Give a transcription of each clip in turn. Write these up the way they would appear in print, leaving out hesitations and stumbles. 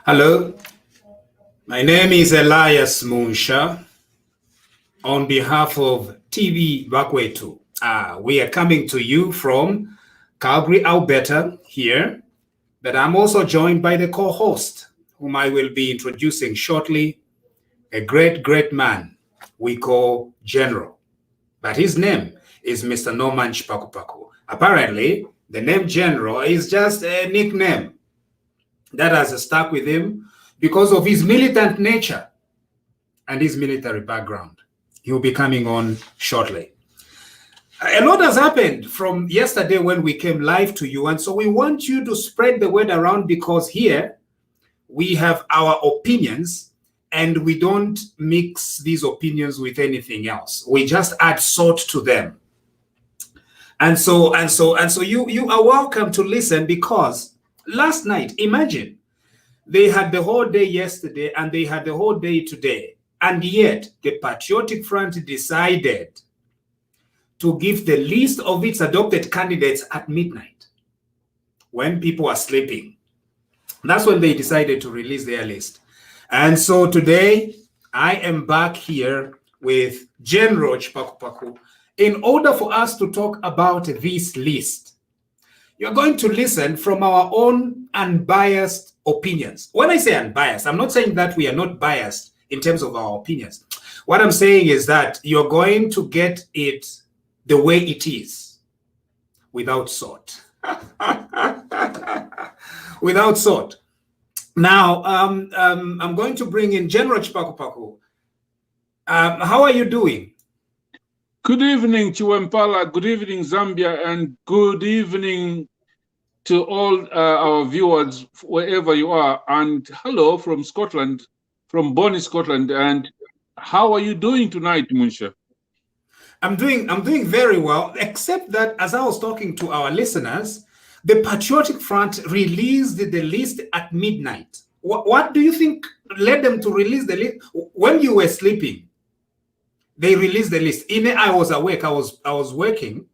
Hello, my name is Elias Munsha. On behalf of TV Bakwetu, we are coming to you from Calgary, Alberta here, but I'm also joined by the co-host, whom I will be introducing shortly, a great man we call General, but his name is Mr. Norman Shpakupaku. Apparently, the name General is just a nickname that has stuck with him because of his militant nature and his military background. He'll be coming on shortly. A lot has happened from yesterday when we came live to you, and so we want you to spread the word around because here we have our opinions and we don't mix these opinions with anything else. We just add salt to them. And so you are welcome to listen because last night, imagine, they had the whole day yesterday and they had the whole day today. And yet, the Patriotic Front decided to give the list of its adopted candidates at midnight when people are sleeping. That's when they decided to release their list. And so today, I am back here with General Shpakupaku in order for us to talk about this list. You're going to listen from our own unbiased opinions. When I say unbiased, I'm not saying that we are not biased in terms of our opinions. What I'm saying is that you're going to get it the way it is, without salt. Without salt. Now, I'm going to bring in General Shpakupaku. How are you doing? Good evening, Chiwempala. Good evening, Zambia, and good evening to all our viewers, wherever you are. And hello from Scotland, from Bonnie, Scotland. And how are you doing tonight, Munsha? I'm doing very well, except that as I was talking to our listeners, the Patriotic Front released the list at midnight. What do you think led them to release the list when you were sleeping? They released the list. I was awake. I was working,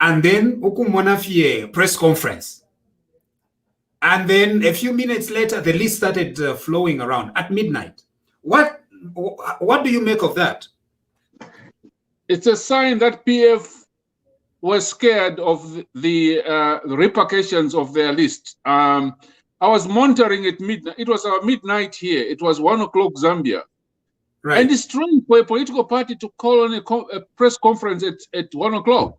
and then Ukumwanafie press conference, and then a few minutes later, the list started flowing around at midnight. What do you make of that? It's a sign that PF was scared of the repercussions of their list. I was monitoring at midnight. It was midnight here. It was 1 o'clock Zambia. Right. And it's strange for a political party to call on a press conference at 1 o'clock.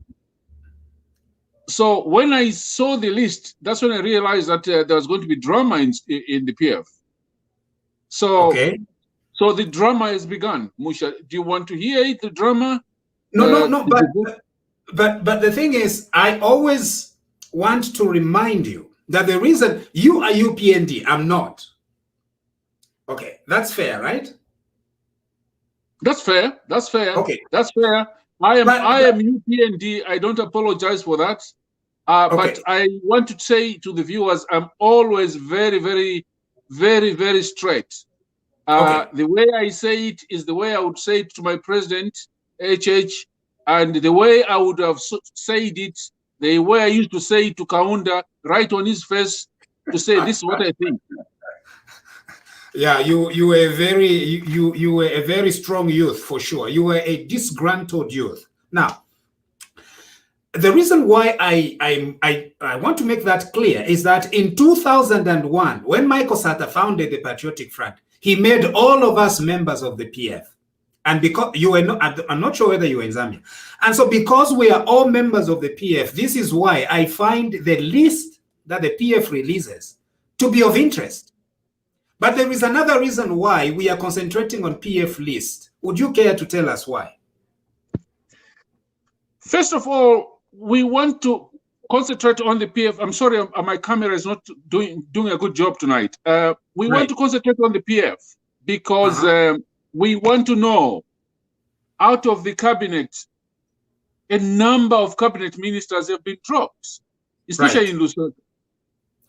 So when I saw the list, that's when I realized that there was going to be drama in the PF. So, okay. So the drama has begun. Musha, do you want to hear it, the drama? No. But the thing is, I always want to remind you that the reason you are UPND, I'm not. Okay, that's fair, right? That's fair. That's fair. Okay, that's fair. I am UPND. I don't apologize for that. Okay. But I want to say to the viewers, I'm always very, very, very, very straight. Okay. The way I say it is the way I would say it to my president, HH, and the way I would have said it, the way I used to say it to Kaunda, right on his face, to say this is what I think. Yeah, you were a very strong youth for sure. You were a disgruntled youth. Now, the reason why I want to make that clear is that in 2001, when Michael Sata founded the Patriotic Front, he made all of us members of the PF. And because you were not, I'm not sure whether you were in Zambia. And so because we are all members of the PF, this is why I find the list that the PF releases to be of interest. But there is another reason why we are concentrating on PF list. Would you care to tell us why? First of all, we want to concentrate on the PF. I'm sorry, my camera is not doing a good job tonight. We want to concentrate on the PF because we want to know, out of the cabinet, a number of cabinet ministers have been dropped, especially in Lusaka.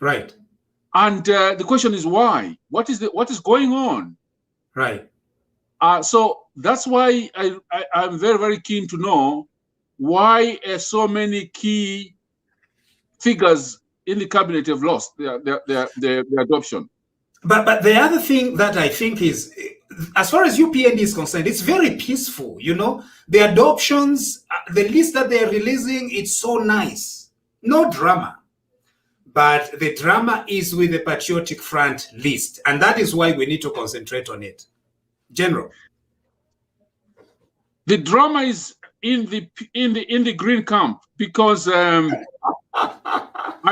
Right. And the question is why? What is going on? Right. So that's why I'm very, very keen to know why so many key figures in the cabinet have lost their adoption. But the other thing that I think is, as far as UPND is concerned, it's very peaceful. You know, the adoptions, the list that they're releasing, it's so nice. No drama. But the drama is with the Patriotic Front list, and that is why we need to concentrate on it. General. The drama is in the green camp, because I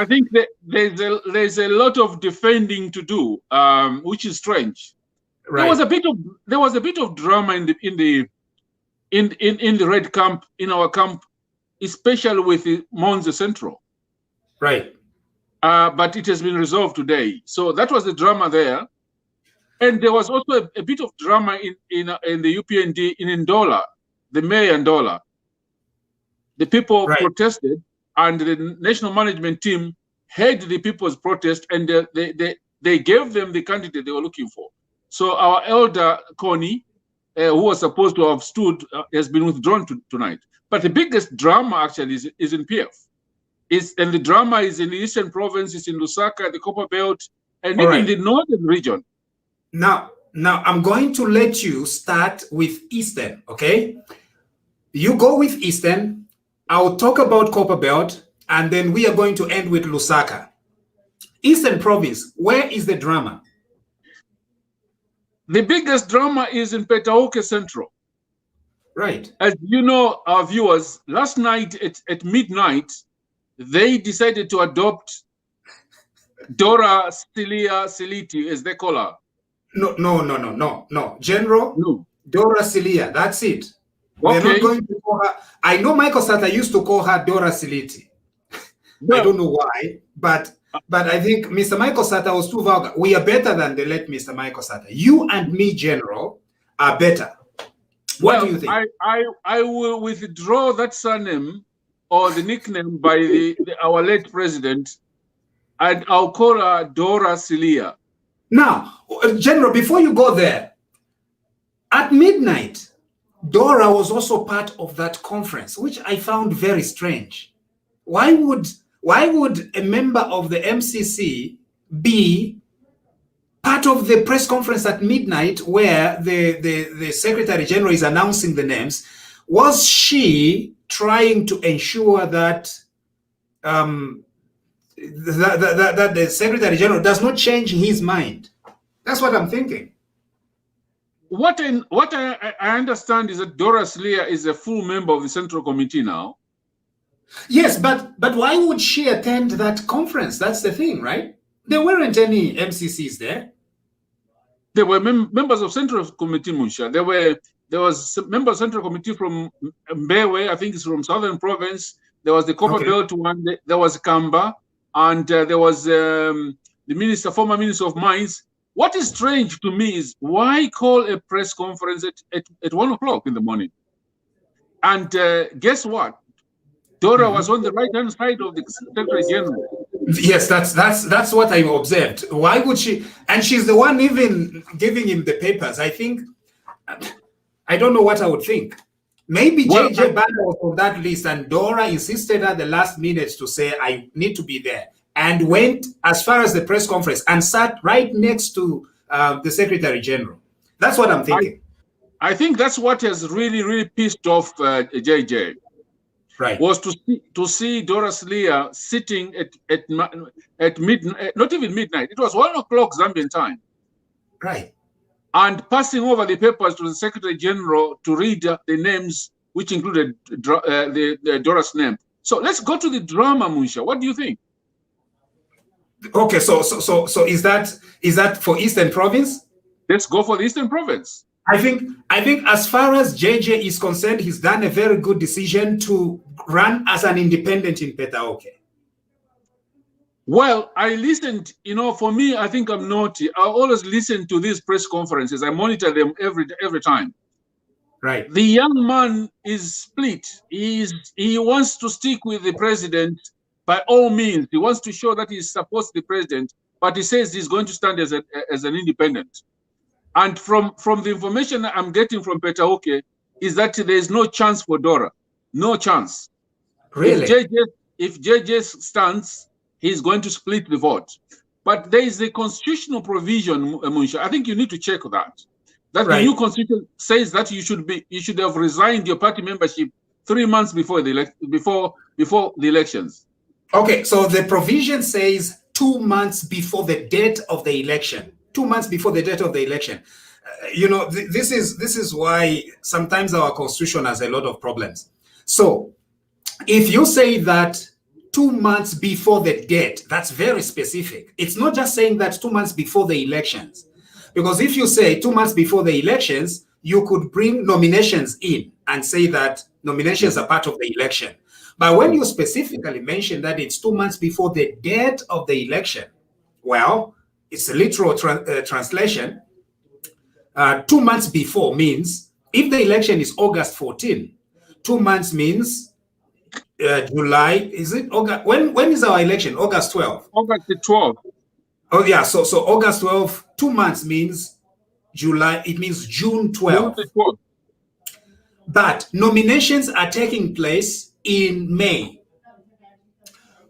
think that there's a lot of defending to do, which is strange. Right. There was a bit of drama in the red camp, in our camp, especially with the Monze Central. Right. But it has been resolved today. So that was the drama there. And there was also a bit of drama in the UPND in Ndola, the mayor Ndola. The people protested, and the national management team heard the people's protest, and they gave them the candidate they were looking for. So our elder Connie, who was supposed to have stood, has been withdrawn tonight. But the biggest drama actually is in PF. And the drama is in the Eastern Province, it's in Lusaka, the Copper Belt, and even in the Northern region. Now I'm going to let you start with Eastern, okay? You go with Eastern, I'll talk about Copper Belt, and then we are going to end with Lusaka. Eastern Province, where is the drama? The biggest drama is in Petauke Central. Right. As you know, our viewers, last night at midnight, they decided to adopt Dora Silia Siliti, as they call her. No. General, no. Dora Silia, that's it. Okay. They're not going to call her. I know Michael Sata used to call her Dora Siliti. Well, I don't know why, but I think Mr. Michael Sata was too vulgar. We are better than the late Mr. Michael Sata. You and me, General, are better. What do you think? I will withdraw that surname or the nickname by our late president, and I'll call her Dora Silia. Now, General, before you go there, at midnight, Dora was also part of that conference, which I found very strange. Why would a member of the MCC be part of the press conference at midnight where the Secretary General is announcing the names? Was she trying to ensure that that the Secretary General does not change his mind? That's what I'm thinking. What I understand is that Dora Silia is a full member of the Central Committee now. Yes, but why would she attend that conference? That's the thing, right? There weren't any MCCs there. There were members of Central Committee, Musha. There was members of Central Committee from Mbewe, I think it's from Southern Province. There was the Copper Belt one. There was Kamba, and there was the former Minister of Mines. What is strange to me is, why call a press conference at 1 o'clock in the morning? And guess what? Dora was on the right-hand side of the Secretary General. Yes, that's what I observed. Why would she? And she's the one even giving him the papers. I think, I don't know what I would think. Maybe JJ Banda was on that list, and Dora insisted at the last minute to say, I need to be there, and went as far as the press conference and sat right next to the Secretary General. That's what I'm thinking. I think that's what has really pissed off JJ. Right. Was to see Dora Silia sitting at midnight, not even midnight. It was 1 o'clock Zambian time. Right. And passing over the papers to the Secretary General to read the names, which included the Dora's name. So let's go to the drama, Musha. What do you think? Okay, so is that for Eastern Province? Let's go for the Eastern Province. I think as far as JJ is concerned, he's done a very good decision to run as an independent in Petauke. Well, I listened, for me, I think I'm naughty. I always listen to these press conferences. I monitor them every time. Right. The young man is split. He wants to stick with the president by all means. He wants to show that he supports the president, but he says he's going to stand as an independent. And from the information I'm getting from Petauke is that there is no chance for Dora. No chance. Really? If JJ stands, he's going to split the vote. But there is a constitutional provision, Munsha. I think you need to check that. That Right. the new constitution says that you should have resigned your party membership 3 months before the elections. Okay, so the provision says 2 months before the date of the election. 2 months before the date of the election. You know, this is why sometimes our constitution has a lot of problems. So, if you say that 2 months before the date, that's very specific. It's not just saying that 2 months before the elections. Because if you say 2 months before the elections, you could bring nominations in and say that nominations are part of the election. But when you specifically mention that it's 2 months before the date of the election, well, it's a literal translation. 2 months before means if the election is August 14, 2 months means July. Is it August? When is our election? August 12. August the 12th. Oh yeah, so August 12, 2 months means July. It means June 12. June the 12th. But nominations are taking place in May,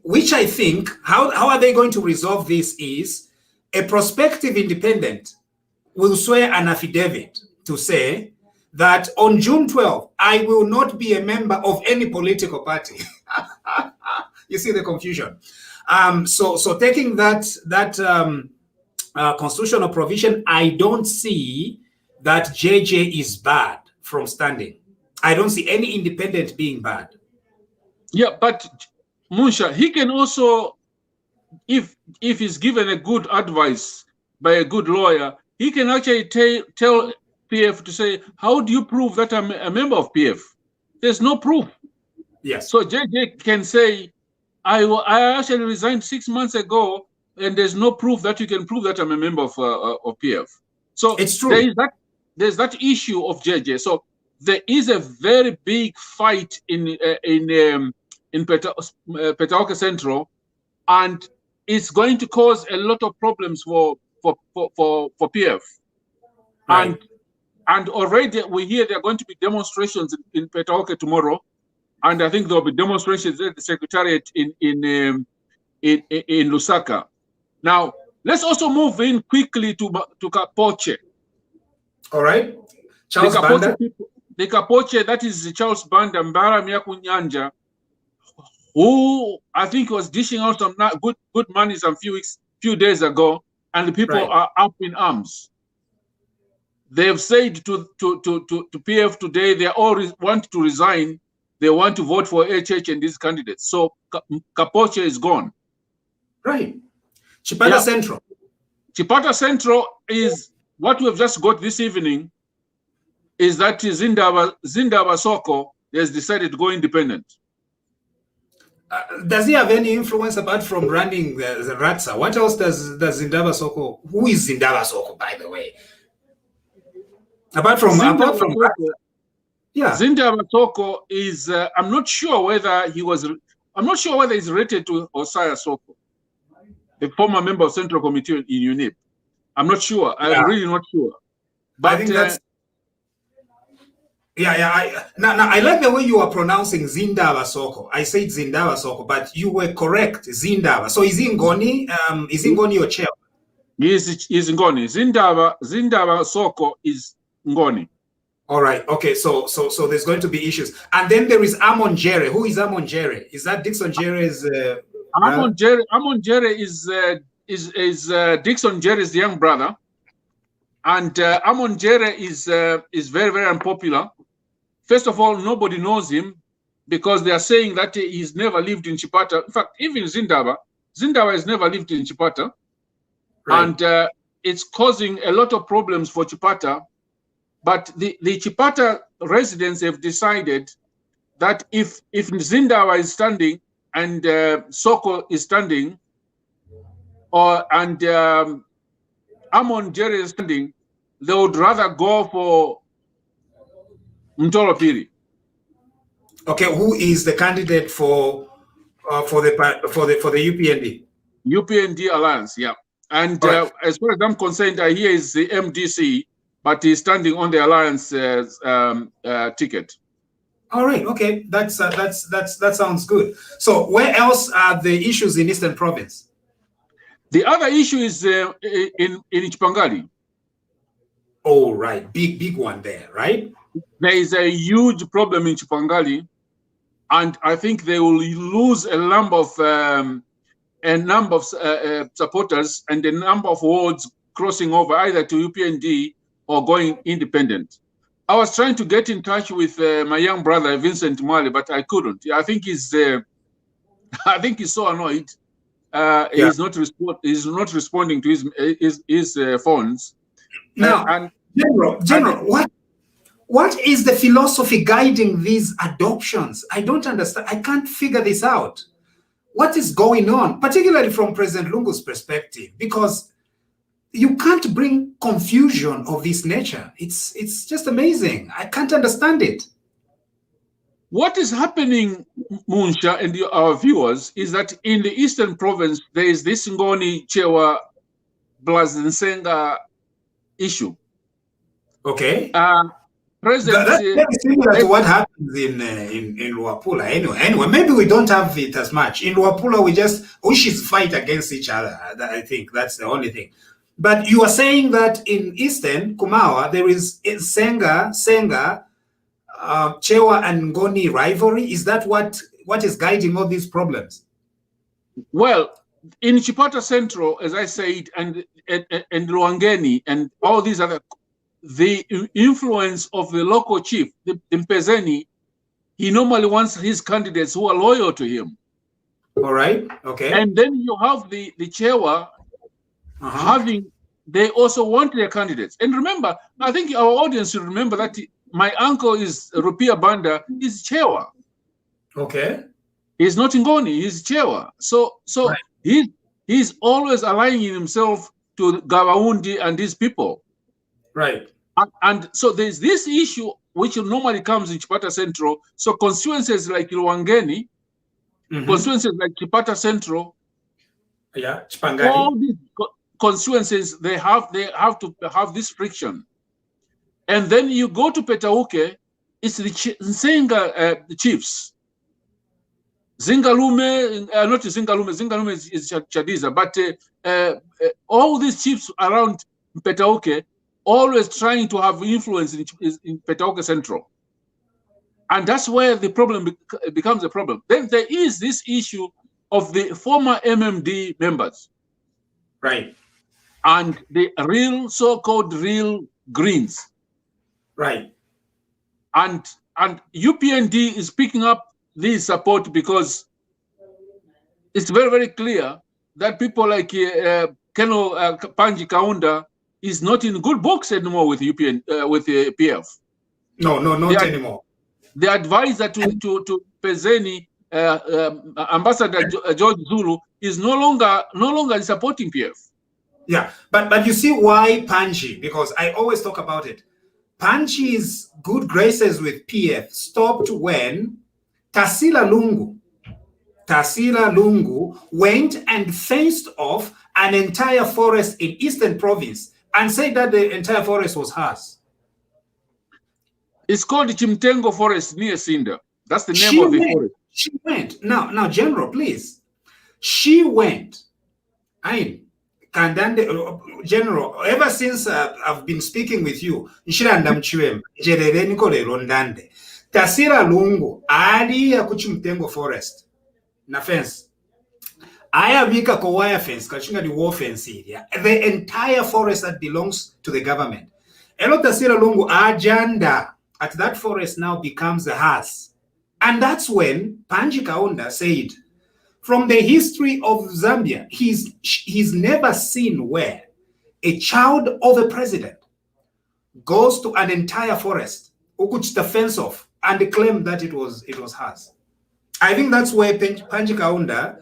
which I think how are they going to resolve this is a prospective independent will swear an affidavit to say that on June 12th, I will not be a member of any political party. You see the confusion. So taking that constitutional provision, I don't see that JJ is bad from standing. I don't see any independent being bad. Yeah, but Munsha, he can also, if he's given a good advice by a good lawyer, he can actually tell PF to say, how do you prove that I'm a member of PF? There's no proof. Yes. So JJ can say, I actually resigned 6 months ago, and there's no proof that you can prove that I'm a member of PF. So it's true. There's that issue of JJ. So there is a very big fight in Petaoka Central, and it's going to cause a lot of problems for PF. Right. And already we hear there are going to be demonstrations in Petaoka tomorrow, and I think there will be demonstrations at the Secretariat in Lusaka. Now let's also move in quickly to Kapoche. All right, Charles Banda. The Kapoche, that is Charles Banda Mbara Miyakunyanja, who I think was dishing out some good money some few days ago, and the people are up in arms. They have said to PF today they all want to resign. They want to vote for HH and these candidates. So Kapoche is gone. Right. Chipata Central. Chipata Central is what we have just got this evening. Is that Zindaba Soko has decided to go independent. Does he have any influence apart from running the Ratsa? What else does Zindaba Soko? Who is Zindaba Soko, by the way? Apart from Ratsa. Yeah. Zindaba Soko is. I'm not sure whether he's related to Osaya Soko, the former member of Central Committee in UNIP. I'm not sure. I'm really not sure. But I think that's. Now I like the way you are pronouncing Zindaba Soko. I said Zindaba Soko, but you were correct, Zindaba. So is he Ngoni? Is he Ngoni your chair? He's Ngoni. Zindaba Soko is Ngoni. All right. Okay. So there's going to be issues, and then there is Amon Jere. Who is Amon Jere? Is that Dixon Jere's? Amon Jere is Dixon Jere's young brother, and Amon Jere is very, very unpopular. First of all, nobody knows him because they are saying that he's never lived in Chipata. In fact, even Zindaba has never lived in Chipata, and it's causing a lot of problems for Chipata. But the Chipata residents have decided that if Zindaba is standing and Soko is standing, and Amon Jere is standing, they would rather go for Mtolo Piri. Okay, who is the candidate for the UPND? UPND Alliance, yeah. And as far as I'm concerned, I hear is the MDC, but he's standing on the Alliance ticket. All right, okay, that sounds good. So where else are the issues in Eastern Province? The other issue is in Chipangali. Oh, right. Big one there, right? There is a huge problem in Chipangali, and I think they will lose a number of supporters and a number of wards crossing over either to UPND or going independent. I was trying to get in touch with my young brother Vincent Mwale, but I couldn't. I think he's so annoyed. He's not responding to his phones. Now, General, what is the philosophy guiding these adoptions? I don't understand. I can't figure this out. What is going on, particularly from President Lungu's perspective? Because you can't bring confusion of this nature. It's just amazing. I can't understand it. What is happening, Munsha and our viewers, is that in the Eastern Province, there is this Ngoni Chewa Blazensenga issue. Okay. President, that's very similar to what happens in Luapula. Anyway, maybe we don't have it as much. In Luapula, we should fight against each other. I think that's the only thing. But you are saying that in Eastern Kumawa, there is Senga, Chewa and Ngoni rivalry. Is that what is guiding all these problems? Well, in Chipata Central, as I said, and Luangeni and all these other, the influence of the local chief, the Mpezeni, he normally wants his candidates who are loyal to him. All right. Okay. And then you have the Chewa they also want their candidates. And remember, I think our audience should remember that my uncle is Rupia Banda, is Chewa. Okay. He's not Ngoni, he's Chewa. So right. he's always aligning himself to Gawaundi and these people. Right. And so there's this issue which normally comes in Chipata Central. So constituencies like Luangeni, constituencies like Chipata Central, Chipangali, all these constituencies, they have to have this friction. And then you go to Petauke, it's the Nsenga chiefs. Zingalume, not Zingalume is Chadiza, but all these chiefs around Petauke always trying to have influence in Petauke Central. And that's where the problem becomes a problem. Then there is this issue of the former MMD members. Right. And the real, so-called real Greens. Right. And UPND is picking up this support because it's very, very clear that people like Keno Panji Kaunda is not in good books anymore with PF. No, not anymore. The advisor to Pezeni, Ambassador George Zulu, is no longer supporting PF. Yeah, but you see why Panji? Because I always talk about it. Panji's good graces with PF stopped when Tasila Lungu went and fenced off an entire forest in Eastern Province and said that the entire forest was hers. It's called Chimtengo Forest near Sinda. That's the name of the forest. She went. Now, General, please. She went. Kandande, General, ever since I've been speaking with you, Tasira Lungu, Ali Akuchimtengo Forest, na fence. Ayavika ko wire fence, kachinga the war fence area. The entire forest that belongs to the government. Elo Tasira Lungu ajanda at that forest now becomes hers. And that's when Panji Kaunda said, from the history of Zambia, he's never seen where a child of a president goes to an entire forest, ukuch the fence off, and claim that it was hers. I think that's where Panji Kaunda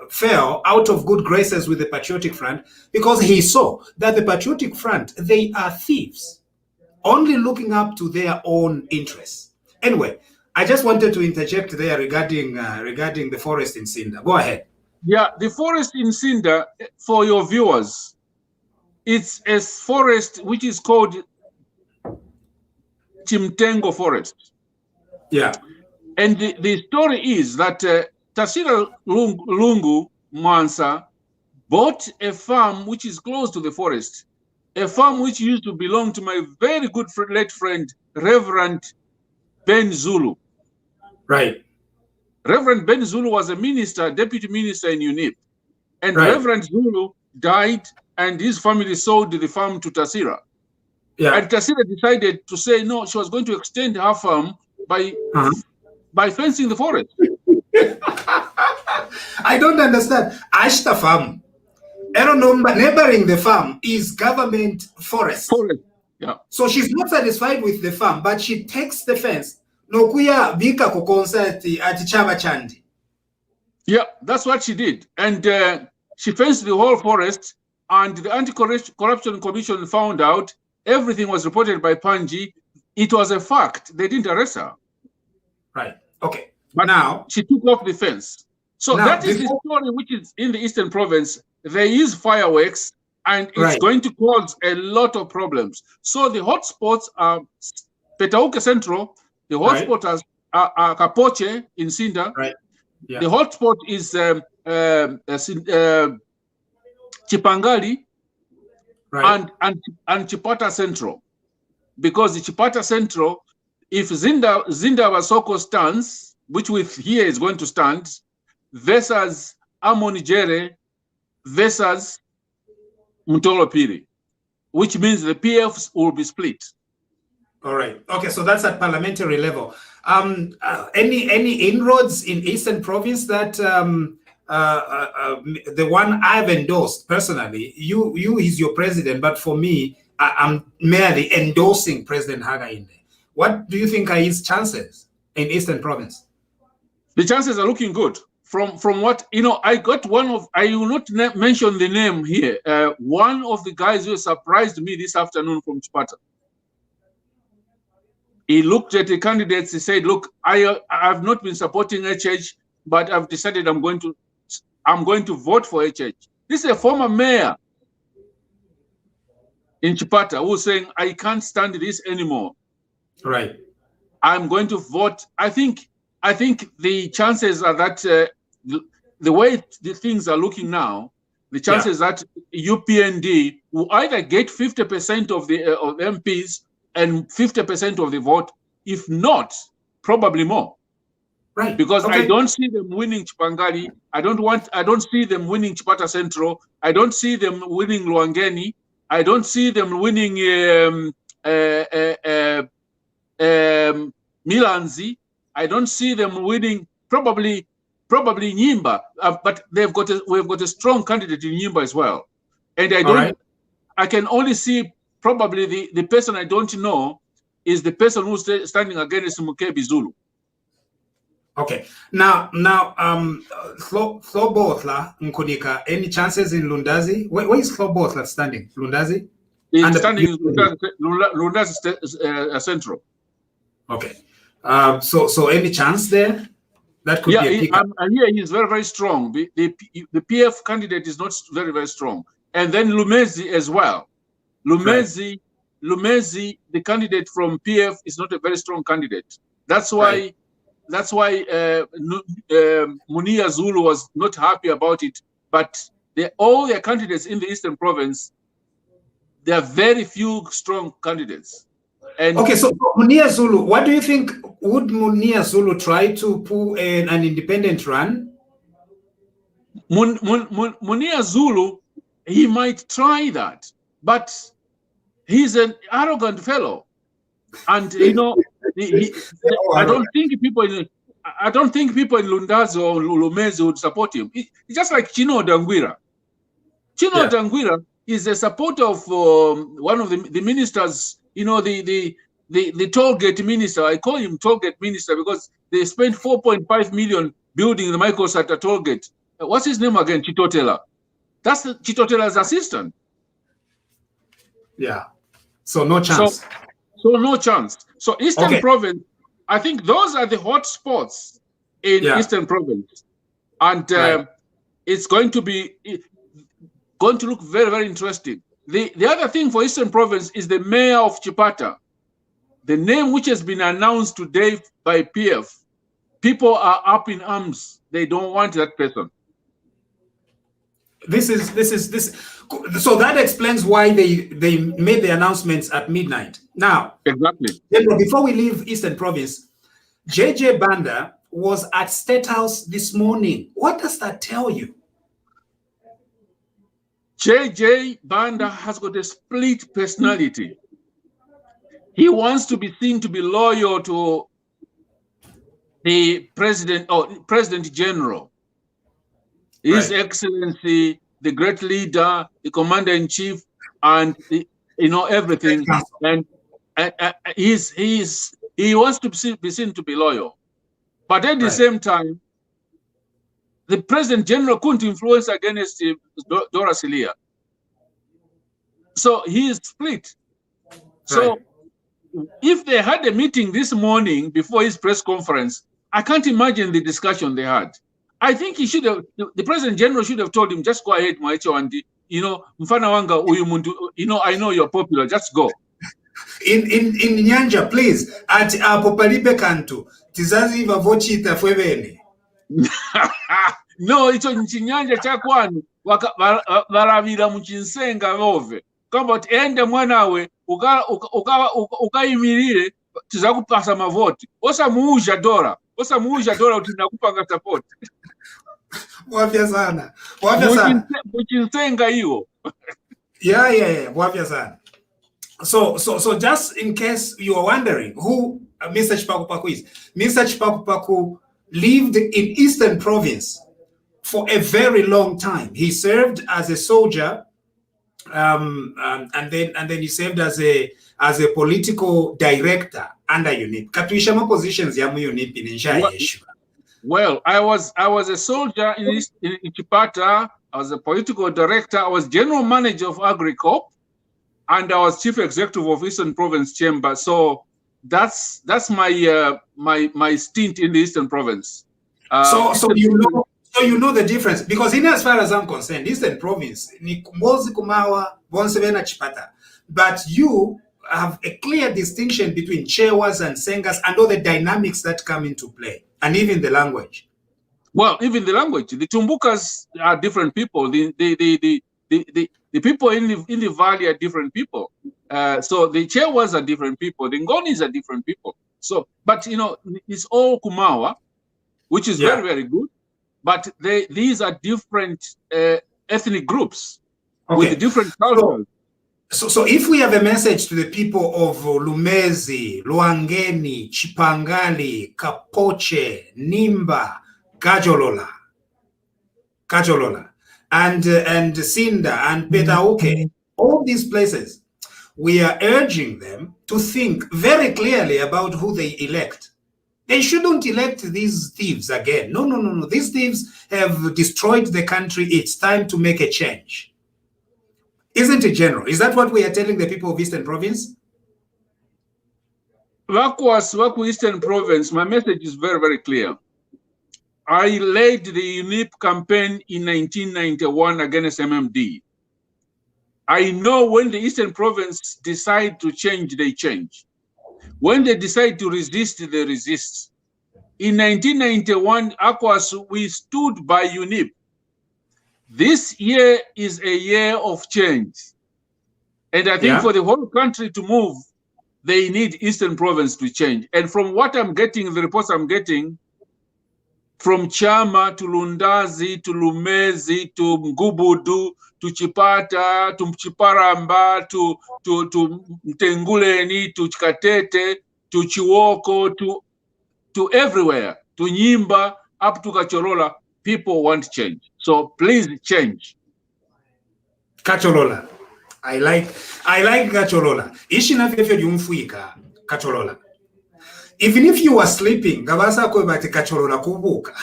fell out of good graces with the Patriotic Front, because he saw that the Patriotic Front, they are thieves, only looking up to their own interests. Anyway, I just wanted to interject there regarding the forest in Sinda. Go ahead. Yeah, the forest in Sinda, for your viewers, it's a forest which is called Chimtengo Forest. Yeah. And the story is that Tasira Lungu Mansa, bought a farm which is close to the forest, a farm which used to belong to my very good late friend, Reverend Ben Zulu. Right. Reverend Ben Zulu was a minister, deputy minister in UNIP. And Right. Reverend Zulu died, and his family sold the farm to Tasira. Yeah. And Tasira decided to say no, she was going to extend her farm by fencing the forest. I don't understand. Ashta farm, I don't know, neighboring the farm is government forest. Yeah. So she's not satisfied with the farm, but she takes the fence. Nokuya bika ku concert at Chava Chandi. Yeah, that's what she did. And she fenced the whole forest, and the Anti-Corruption Commission found out. Everything was reported by Panji. It was a fact. They didn't arrest her. Right. Okay. But now she took off the fence. So that is the story which is in the Eastern Province. There is fireworks, and it's going to cause a lot of problems. So the hotspots are Petauke Central. The hotspots are Kapoche in Sinda. Right. Yeah. The hotspot is Chipangali, and Chipata Central, because the Chipata Central, if Zinda Wasoko stands, which with here is going to stand, versus Amonijere versus Mutolopiri, which means the PFs will be split. All right. Okay, so that's at parliamentary level. Any inroads in Eastern Province that the one I've endorsed personally? You is your president, but for me, I'm merely endorsing President Hakainde. What do you think are his chances in Eastern Province? The chances are looking good. From what I got I will not mention the name here. One of the guys who surprised me this afternoon from Chipata. He looked at the candidates. He said, "Look, I've not been supporting HH, but I've decided I'm going to vote for HH." This is a former mayor in Chipata who's saying, "I can't stand this anymore. Right. I'm going to vote." I think the chances are that the way the things are looking now, the chances that UPND will either get 50% of the MPs and 50% of the vote, if not, probably more. Right. Because I don't see them winning Chipangali. I don't see them winning Chipata Central. I don't see them winning Luangeni. I don't see them winning Milanzi. I don't see them winning probably Nyimba. But we've got a strong candidate in Nyimba as well. And I can only see probably the person I don't know is the person who's standing against Mukebi Zulu. Okay. Now, Slobotla Nkunika, any chances in Lundazi? Where is Slobotla standing? Lundazi? He's standing in Lundazi Central. Okay. So any chance there? That could be a pickup. Here he is very, very strong. The PF candidate is not very, very strong. And then Lumezi as well. Lumezi, the candidate from PF, is not a very strong candidate. That's why Munia Zulu was not happy about it. But all their candidates in the Eastern Province, there are very few strong candidates. And okay, so Munia Zulu, what do you think? Would Munia Zulu try to pull an independent run? Munia Zulu, he might try that, but he's an arrogant fellow, and I don't think people in Lundazi or Lumezi would support him. It's just like Chino Dangwira. Chino Dangwira is a supporter of one of the ministers. The toll gate minister. I call him toll gate minister because they spent 4.5 million building the microsat toll gate. What's his name again? Chitotela. That's Chitotela's assistant. Yeah. So no chance. So no chance. So Eastern Province, I think those are the hot spots in Eastern Province, and it's going to look very, very interesting. The other thing for Eastern Province is the mayor of Chipata, the name which has been announced today by PF. People are up in arms. They don't want that person. So that explains why they made the announcements at midnight. Now, exactly. Before we leave Eastern Province, JJ Banda was at State House this morning. What does that tell you? JJ Banda has got a split personality. He wants to be seen to be loyal to the president or President General, His Excellency, the great leader, the commander-in-chief, and everything. And he wants to be seen to be loyal. But at the same time, the President General couldn't influence against Dora Silia. So he is split. So if they had a meeting this morning before his press conference, I can't imagine the discussion they had. I think he should have, the President General should have told him, just go ahead, Mwaicho, and Mfana Wanga, I know you're popular, just go. In Nyanja, please, at Popalipe Kantu, tizazi vavochita fwebene. No, icho nchinyanja chakwani, varavira muchinsenga vove. Kamba kuti ende mwanawe, ukaimirire, tizakupasa mavoti. Osamuuja Dora kuti nakupanga support. Wafya sana. Muchinsenga iyo. Yeah. Wafya sana. So just in case you are wondering who Mr. Chipaku Paku is, Mr. Chipaku Paku lived in Eastern Province for a very long time. He served as a soldier, and then he served as a political director under UNIP. Katuishama positions ya UNIP in Njaya. Well, I was a soldier in Chipata. I was a political director. I was general manager of AgriCorp, and I was chief executive of Eastern Province Chamber. So that's my my stint in the Eastern Province. So you know the difference, because in as far as I'm concerned, Eastern Province ni Mozi Kumawa Bonsevena Chipata, but you have a clear distinction between Chewas and Sengas and all the dynamics that come into play, and even the language. Well, even the language, the Tumbukas are different people. The people in the valley are different people. So the Chewas are different people. The Ngonis are different people. So, but it's all Kumawa, which is very, very good. But these are different ethnic groups with different cultures. So if we have a message to the people of Lumezi, Luangeni, Chipangali, Kapoche, Nimba, Kajolola, and Sinda and Petauke, all these places, we are urging them to think very clearly about who they elect. They shouldn't elect these thieves again. No. These thieves have destroyed the country. It's time to make a change. Isn't it, General? Is that what we are telling the people of Eastern Province? Waku Eastern Province, my message is very, very clear. I led the UNIP campaign in 1991 against MMD. I know when the Eastern Province decide to change, they change. When they decide to resist, they resist. In 1991, we stood by UNIP. This year is a year of change. And I think for the whole country to move, they need Eastern Province to change. And from what I'm getting, the reports I'm getting, from Chama to Lundazi to Lumezi to Ngubudu to Chipata to Chiparamba to Mtenguleni to Chikatete to Chiwoko to everywhere, to Nyimba up to Kacholola, people want change. So please change. Kacholola. I like Kacholola. Ishina fefyo yumfuika Kacholola. Even if you were sleeping, Gabasa Kobati Kacholola Kubuka.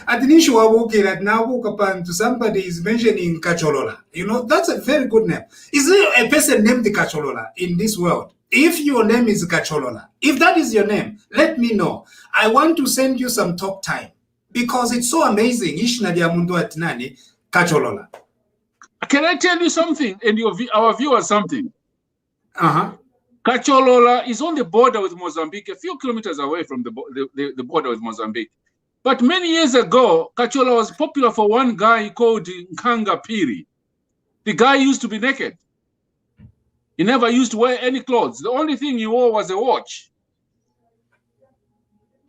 At the issue of walking at Nabukapan to somebody is mentioning Kacholola. That's a very good name. Is there a person named Kacholola in this world? If your name is Kacholola, if that is your name, let me know. I want to send you some talk time because it's so amazing. Ishna diamundu atinani Kacholola. Can I tell you something and our viewers something? Kacholola is on the border with Mozambique, a few kilometers away from the border with Mozambique. But many years ago, Kachola was popular for one guy called Nkanga Piri. The guy used to be naked. He never used to wear any clothes. The only thing he wore was a watch.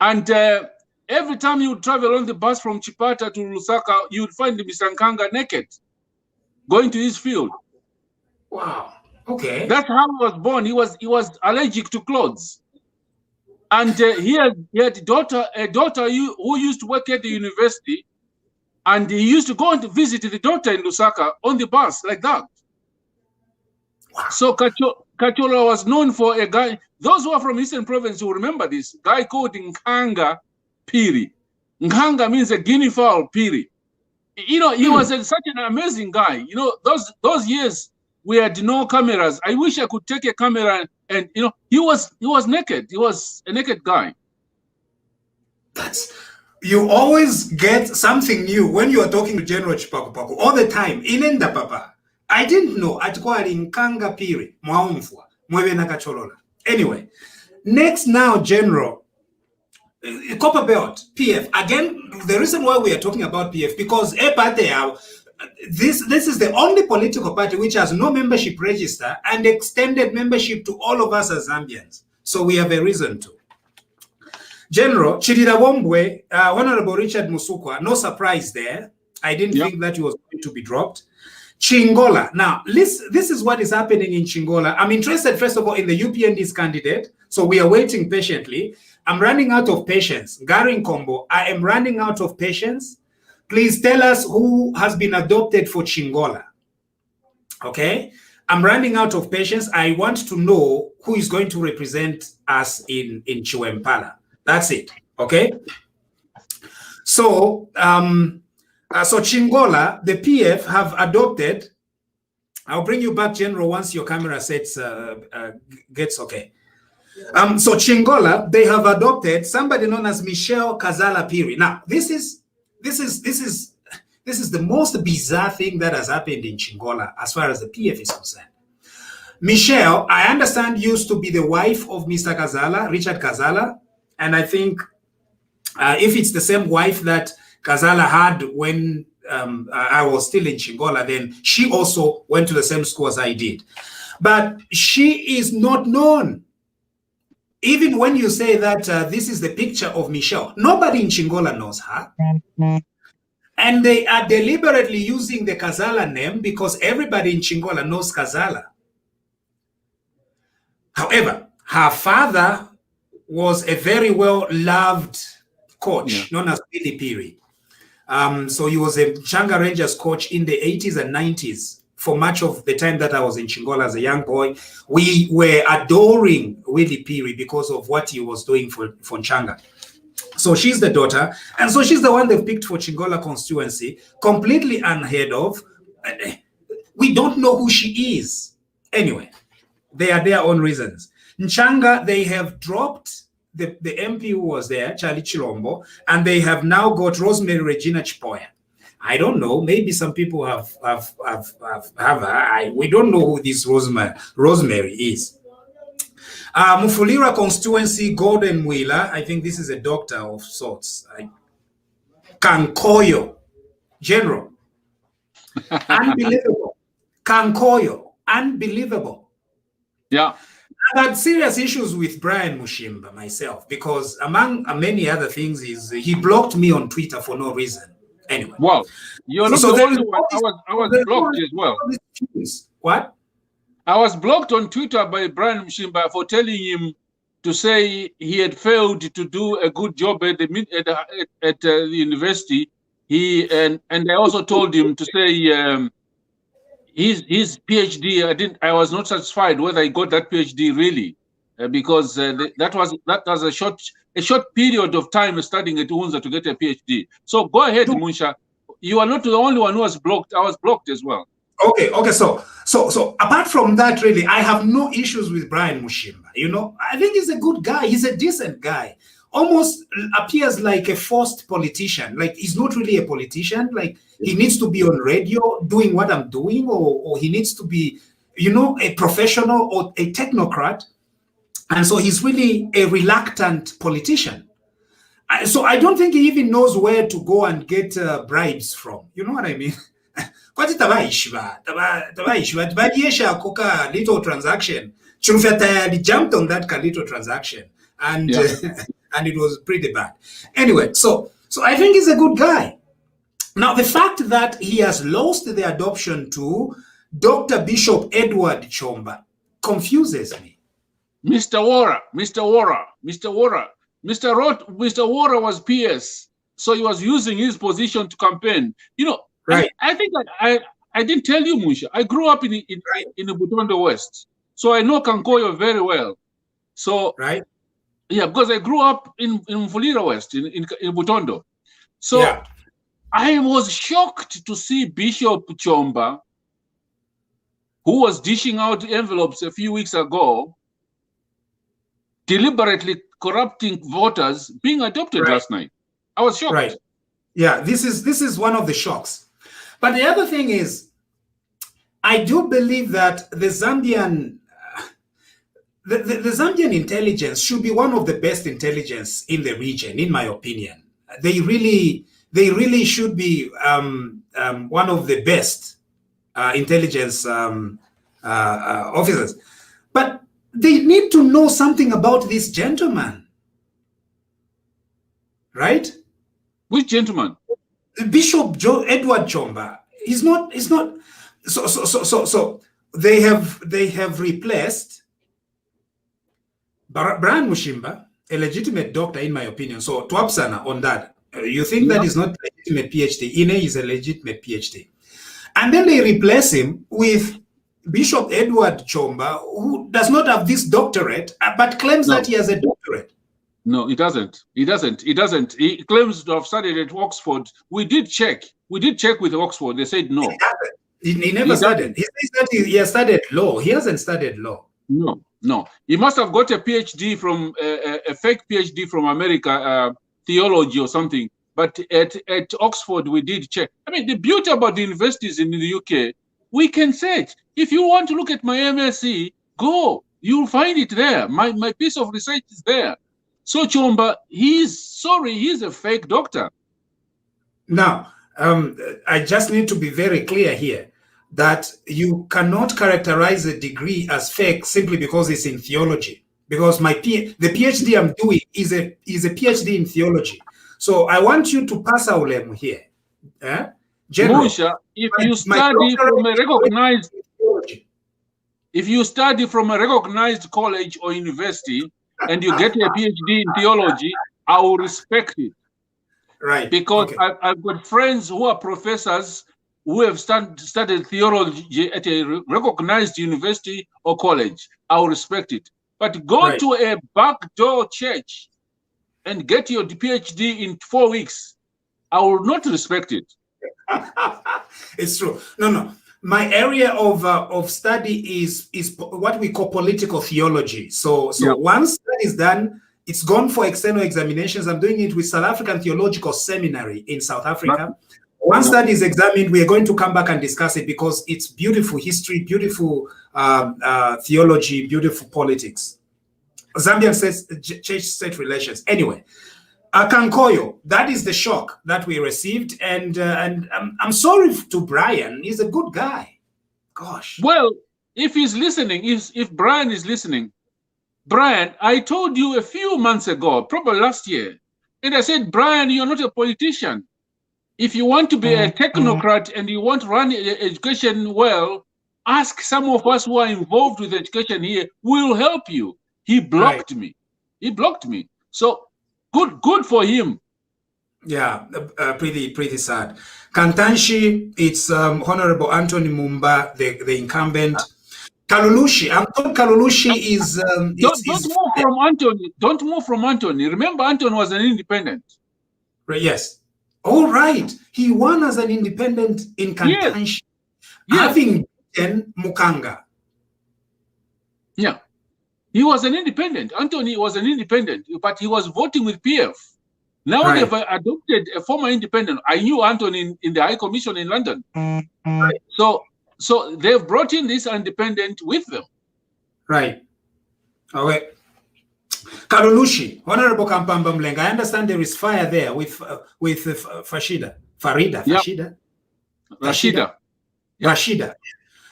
And every time you would travel on the bus from Chipata to Lusaka, you would find Mr. Nkanga naked, going to his field. Wow. Okay. That's how he was born. He was allergic to clothes. And he had a daughter who used to work at the university, and he used to go and visit the daughter in Lusaka on the bus like that. Wow. So Kachola was known for a guy. Those who are from Eastern Province will remember this guy called Nkanga Piri. Nkanga means a guinea fowl Piri. You know, he was such an amazing guy. You know, those years we had no cameras. I wish I could take a camera and you know, he was naked. He was a naked guy. You always get something new when you are talking to General Chipakupaku all the time. Inenda papa. I didn't know atkwali Nkanga Piri mwaumfwa mwewe nakacholola. Anyway, next now, General Copper Belt PF. Again, the reason why we are talking about PF because this is the only political party which has no membership register and extended membership to all of us as Zambians. So we have a reason to. General Chidira Wombwe, Honorable Richard Musukwa, no surprise there. I didn't think that he was going to be dropped. Chingola. Now, this is what is happening in Chingola. I'm interested, first of all, in the UPND's candidate. So we are waiting patiently. I'm running out of patience. Garin Kombo, I am running out of patience. Please tell us who has been adopted for Chingola. Okay? I'm running out of patience. I want to know who is going to represent us in Chiwempala. That's it. Okay? So, so Chingola, the PF have adopted. I'll bring you back, General, once your camera sets gets okay. So Chingola, they have adopted somebody known as Michelle Kazala Piri. Now, this is the most bizarre thing that has happened in Chingola as far as the PF is concerned. Michelle, I understand, used to be the wife of Mr. Kazala, Richard Kazala, and I think if it's the same wife that Kazala had when I was still in Chingola, then she also went to the same school as I did. But she is not known. Even when you say that this is the picture of Michelle, nobody in Chingola knows her. And they are deliberately using the Kazala name because everybody in Chingola knows Kazala. However, her father was a very well-loved coach known as Billy Piri. So he was a Changa Rangers coach in the 80s and 90s. For much of the time that I was in Chingola as a young boy, we were adoring Willie Piri because of what he was doing for Changa. So she's the daughter, and so she's the one they've picked for Chingola constituency, completely unheard of. We don't know who she is. Anyway, they are their own reasons. Nchanga, they have dropped the MP who was there, Charlie Chilombo, and they have now got Rosemary Regina Chipoya. I don't know. Maybe some people have we don't know who this Rosemary is. Mufulira constituency, Gordon Wheeler. I think this is a doctor of sorts. Kankoyo, General. Unbelievable. Kankoyo, unbelievable. Yeah. I had serious issues with Brian Mushimba myself because among many other things is he blocked me on Twitter for no reason. Anyway. Wow. You're not the only one. I was blocked as well. What? I was blocked on Twitter by Brian Mushimba for telling him to say he had failed to do a good job at the university. And I also told him to say his PhD. I was not satisfied whether he got that PhD really, because that was a short period of time studying at UNZA to get a PhD. So go ahead, Munsha. You are not the only one who was blocked. I was blocked as well. Okay. So apart from that, really, I have no issues with Brian Mushimba. You know, I think he's a good guy. He's a decent guy. Almost appears like a forced politician. Like he's not really a politician. Like he needs to be on radio doing what I'm doing, or he needs to be, you know, a professional or a technocrat. And so he's really a reluctant politician. So I don't think he even knows where to go and get bribes from. You know what I mean? Kwati tabaishwa koka little transaction. Chumfeta jumped on that little transaction, and and it was pretty bad. Anyway, so I think he's a good guy. Now, the fact that he has lost the adoption to Dr. Bishop Edward Chomba confuses me. Mr. Wara was PS, so he was using his position to campaign. You know, right? I think I didn't tell you, Musha. I grew up in the Butondo West, so I know Kankoyo very well. So yeah, because I grew up in Mfulira West in Butondo. So I was shocked to see Bishop Chomba, who was dishing out envelopes a few weeks ago, deliberately corrupting voters, being adopted last night. I was shocked. Right. Yeah, this is one of the shocks. But the other thing is, I do believe that the Zambian the Zambian intelligence should be one of the best intelligence in the region, in my opinion. They really should be one of the best intelligence officers. But they need to know something about this gentleman, right? Which gentleman? Bishop Edward Chomba. He's not. So they have replaced Brian Mushimba, a legitimate doctor, in my opinion. So Twapsana on that. You think that is not a legitimate PhD? Ine is a legitimate PhD. And then they replace him with Bishop Edward Chomba, who does not have this doctorate, but claims that he has a doctorate. No, he doesn't. He claims to have studied at Oxford. We did check with Oxford. They said no. He never studied. He says that he has studied law. He hasn't studied law. No. He must have got a PhD from a fake PhD from America, theology or something. But at Oxford, we did check. I mean, the beauty about the universities in the UK, we can search. If you want to look at my MSc, go. You'll find it there. My piece of research is there. So Chomba, he's a fake doctor. Now, I just need to be very clear here that you cannot characterize a degree as fake simply because it's in theology. Because the PhD I'm doing is a PhD in theology. So I want you to pass Aulem here. General, Musha, if you study from a recognized college or university and you get a PhD in theology, I will respect it. Right. Because I've got friends who are professors who have studied theology at a recognized university or college. I will respect it. But go to a backdoor church and get your PhD in 4 weeks, I will not respect it. It's true. No. My area of study is what we call political theology. So once that is done, it's gone for external examinations. I'm doing it with South African Theological Seminary in South Africa. Once that is examined, we are going to come back and discuss it because it's beautiful history, beautiful theology, beautiful politics. Zambian church-state relations. Anyway, Kankoyo, that is the shock that we received, and I'm sorry to Brian. He's a good guy. Gosh. Well, if he's listening, if Brian is listening, Brian, I told you a few months ago, probably last year, and I said, Brian, you're not a politician. If you want to be a technocrat and you want to run education well, ask some of us who are involved with education here. We'll help you. He blocked me. He blocked me. So good for him. Yeah, pretty sad. Kantanshi, it's Honorable Anthony Mumba, the incumbent. Kalulushi, Anton Kalulushi is. Don't move from Anthony. Remember, Anthony was an independent. Yes. All right. He won as an independent in Kantanshi, having beaten Mukanga. Yeah. He was an independent. Anthony was an independent, but he was voting with PF. Now they've adopted a former independent. I knew Anthony in the High Commission in London. So they've brought in this independent with them. Right. Okay. Kalulushi, Honorable Kampamba Mlenga, I understand there is fire there with Rashida.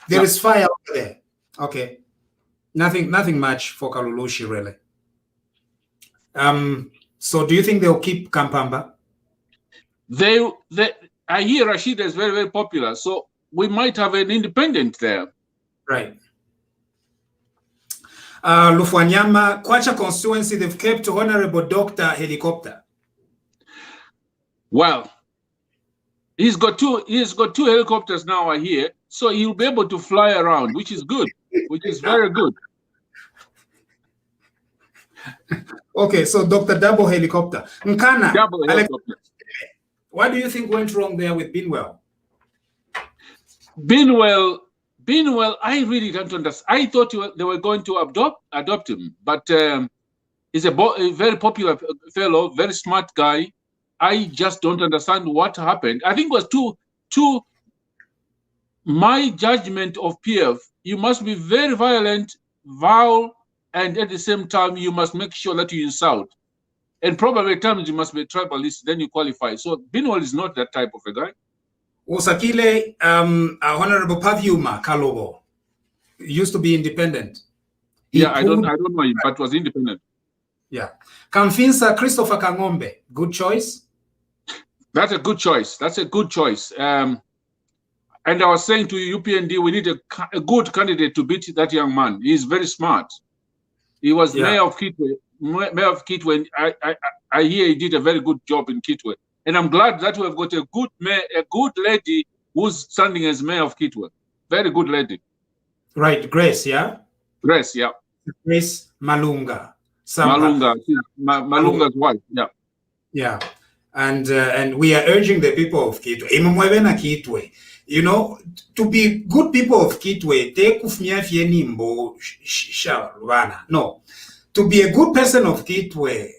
There is fire over there. Okay. Nothing much for Kalulushi, really. So do you think they'll keep Kampamba? I hear Rashida is very, very popular, so we might have an independent there. Right. Lufwanyama, Kwacha constituency, they've kept Honorable Dr. Helicopter. Well, he's got two helicopters now, I hear, so he'll be able to fly around, which is good, which is very good. Okay, so Dr. Double Helicopter. Nkana, Double helicopter. What do you think went wrong there with Binwell? Binwell, I really don't understand. I thought they were going to adopt him, but he's a very popular fellow, very smart guy. I just don't understand what happened. I think it was too my judgment of PF, you must be very violent, vile, and at the same time, you must make sure that you insult. And probably at times you must be a tribalist, then you qualify. So Binwell is not that type of a guy. Usakile, Honorable Pavyuma Kalobo used to be independent. I don't know him, but was independent. Yeah. Kamfinsa Christopher Kangombe, good choice? That's a good choice. That's a good choice. And I was saying to UPND, we need a good candidate to beat that young man. He's very smart. He was mayor of Kitwe. And I hear he did a very good job in Kitwe. And I'm glad that we have got a good lady who's standing as mayor of Kitwe. Very good lady. Right, Grace, yeah? Grace, yeah. Grace Malunga. Malunga's wife, yeah. Yeah. And we are urging the people of Kitwe, you know, to be good people of Kitwe, no. To be a good person of Kitwe,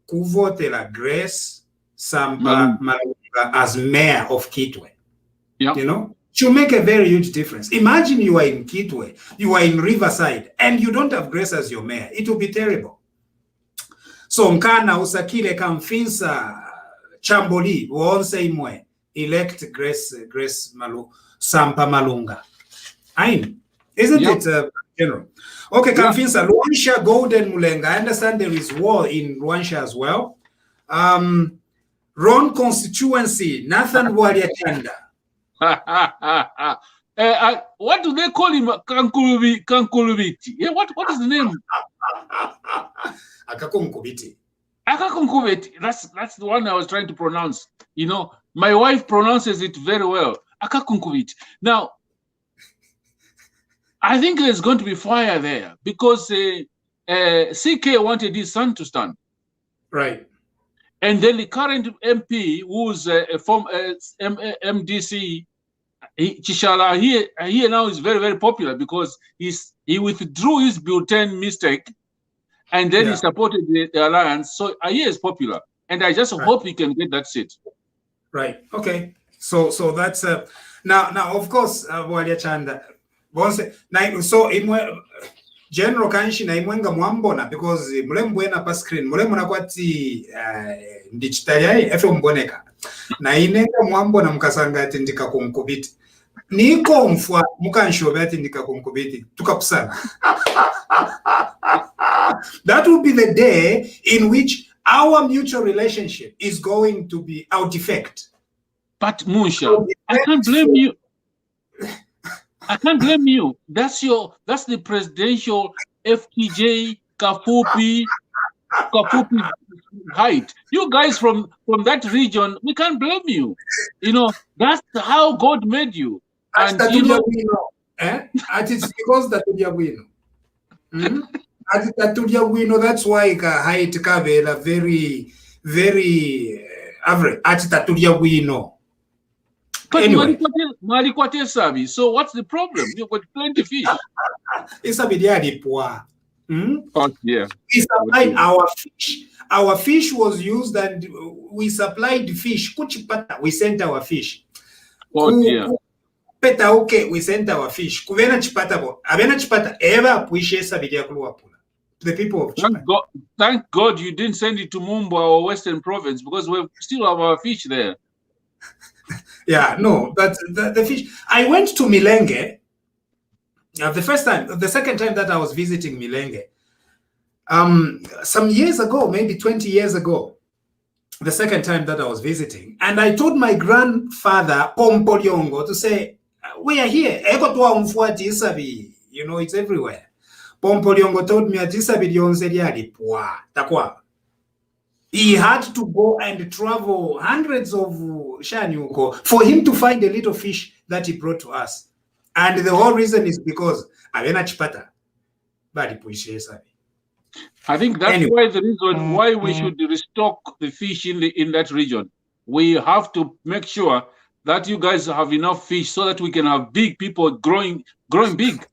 kuvote la Grace Sampa Malunga as mayor of Kitwe. Yeah. You know, she'll make a very huge difference. Imagine you are in Kitwe, you are in Riverside, and you don't have Grace as your mayor. It will be terrible. So Nkana Usakile Kamfinsa Chamboli won't say more. Elect Grace Sampa Malunga. Isn't it, General? Okay, Kamfinsa, Luansha Golden Mulenga. I understand there is war in Luansha as well. Ron constituency, Nathan Waliachanda. What do they call him? Kankulubiti. Yeah, what is the name? Akakunkubiti. Akakunkubiti. That's the one I was trying to pronounce. You know, my wife pronounces it very well. Akakunkubiti. Now, I think there's going to be fire there because CK wanted his son to stand. Right. And then the current MP, who's from MDC, Chishala, here now is very, very popular because he withdrew his Bhutan mistake and then he supported the alliance. So he is popular. And I just hope he can get that seat. Right. Okay. So that's now of course Waliachanda. So General Kanshi na imwenga mwambona because mulembwena pa screen mulembona kwati ndichitayayi efe mboneka na inenga mwambona mukasanga ati ndikakunkubiti niko mfwa mukanshobe ati ndikakunkubiti tukapusana. That will be the day in which our mutual relationship is going to be our defect. But Musha, I can't blame you. I can't blame you. That's the presidential FTJ Kafupi height. You guys from that region, we can't blame you. You know, that's how God made you. And you know, it's because that that's why height kavela very, very average. But anyway. So what's the problem? You've got plenty of fish. It's a bit poor. Oh, yeah. We supplied our fish. Our fish was used and we supplied fish. Kuchipata, we sent our fish. Oh, dear. Peta okay, we sent our fish. Kuvena chipata bo. Avena chipata eva puishe sabidia kuluapula. the people of Japan. Thank God you didn't send it to Mwiimbu or Western Province, because we still have our fish there. Yeah, no, but the fish. I went to Milenge. The second time that I was visiting Milenge, some years ago, maybe 20 years ago, the second time that I was visiting, and I told my grandfather Pompolyongo to say, we are here. You know, it's everywhere. Pompolyongo told me he had to go and travel hundreds of shanyuko for him to find a little fish that he brought to us. And the whole reason is because I think that's why the reason why we should restock the fish in that region. We have to make sure that you guys have enough fish so that we can have big people growing big.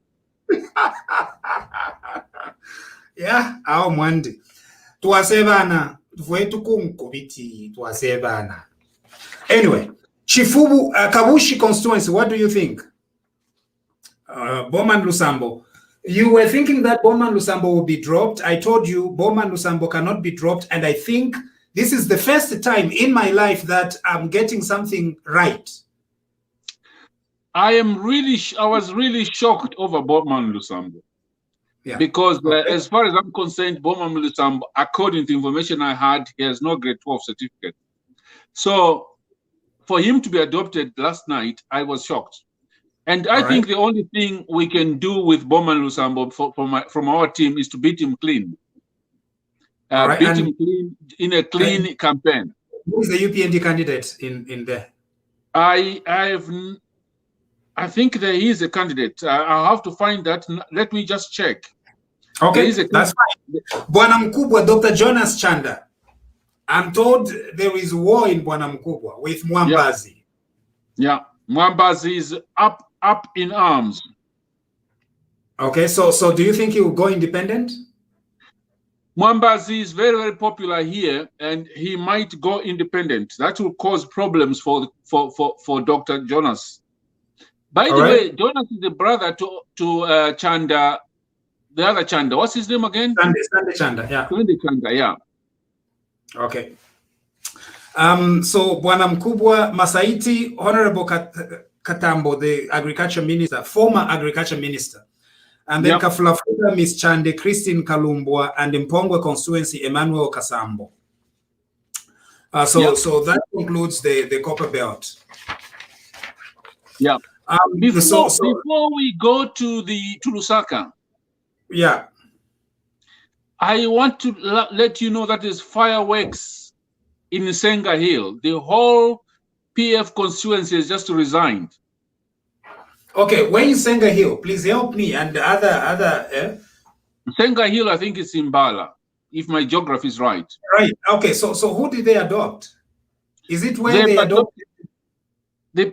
Yeah, our Monday. Anyway, Chifubu Kabushi constituency, what do you think? Boma and Lusambo. You were thinking that Boma and Lusambo will be dropped. I told you Boma and Lusambo cannot be dropped, and I think this is the first time in my life that I'm getting something right. I was really shocked over Boma and Lusambo. Yeah. Because as far as I'm concerned, Boma and Lusamba, according to information I had, he has no grade 12 certificate. So for him to be adopted last night, I was shocked. And I think the only thing we can do with Boma and Lusamba from our team is to beat him clean. Beat him clean in a clean campaign. Who is the UPND candidate in there? I think there is a candidate. I'll have to find that. Let me just check. Okay, that's fine. Bwana Mkubwa, Dr. Jonas Chanda. I'm told there is war in Bwana Mkubwa with Mwambazi. Yeah, Mwambazi is up in arms. Okay, so do you think he will go independent? Mwambazi is very, very popular here, and he might go independent. That will cause problems for Dr. Jonas. By the way, Jonas is the brother to Chanda, the other Chanda. What's his name again? Sunday Chanda, yeah. Sunday Chanda, yeah. Okay. So Bwana Mkubwa Masaiti, Honorable Katambo, the agriculture minister, former agriculture minister. And then Kafulafuta, Miss Chande, Christine Kalumbwa, and Mpongwe constituency, Emmanuel Kasambo. So that concludes the Copper Belt. Yeah. Before we go to Lusaka, yeah, I want to let you know that there's fireworks in Senga Hill. The whole PF constituency has just resigned. Okay, where is Senga Hill? Please help me and the other. Senga Hill, I think it's in Bala, if my geography is right. Right. Okay. So who did they adopt? Is it where they adopted? The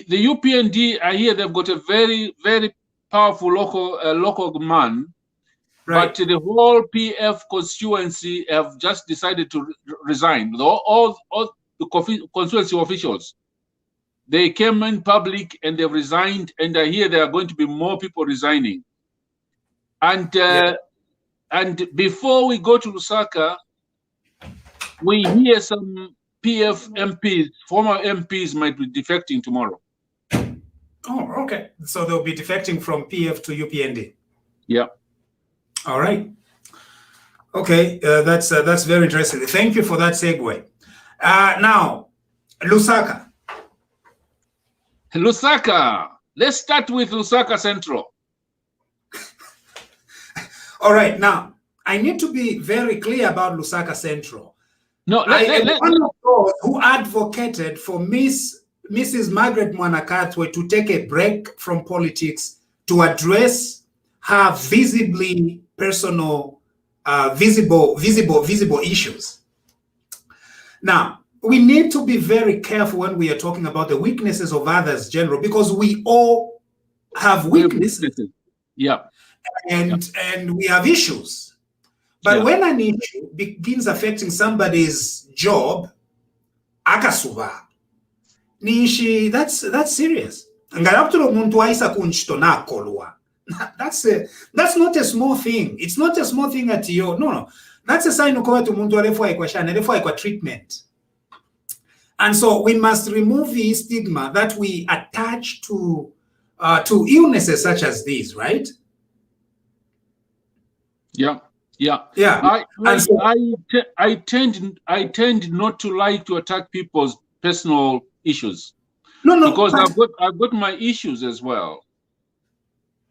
UPND, I hear they've got a very, very powerful local man, but the whole PF constituency have just decided to resign. All the constituency officials, they came in public and they've resigned, and I hear there are going to be more people resigning. And and before we go to Lusaka, we hear some PF MPs, former MPs, might be defecting tomorrow. Oh, okay. So they'll be defecting from PF to UPND. Yeah. All right. Okay, that's very interesting. Thank you for that segue. Now, Lusaka. Lusaka. Let's start with Lusaka Central. All right. Now, I need to be very clear about Lusaka Central. No, I am one of those who advocated for Mrs. Margaret Mwanakatwe to take a break from politics to address her visibly personal, visible issues. Now, we need to be very careful when we are talking about the weaknesses of others, General, because we all have weaknesses. Yeah. And we have issues. But when an issue begins affecting somebody's job, akasuba, nishi, that's serious. Ngaraptulo muntu aisa kunchito nakolwa. That's not a small thing. It's not a small thing at you. No. That's a sign of treatment. And so we must remove the stigma that we attach to illnesses such as these, right? Yeah. I tend not to like to attack people's personal issues. No, because I've got my issues as well.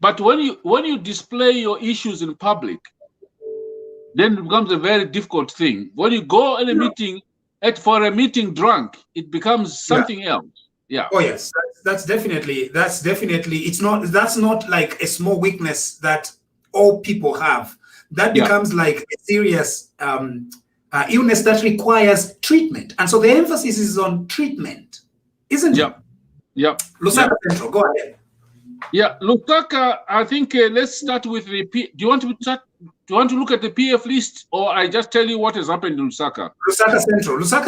But when you display your issues in public, then it becomes a very difficult thing. When you go in a meeting for a meeting drunk, it becomes something else. Yeah. Oh yes, that's definitely that's not like a small weakness that all people have. That becomes like a serious illness that requires treatment. And so the emphasis is on treatment, isn't it? Yeah. Lusaka Central, go ahead. Yeah, Lusaka, I think let's start with the do you want to look at the PF list, or I just tell you what has happened in Lusaka? Lusaka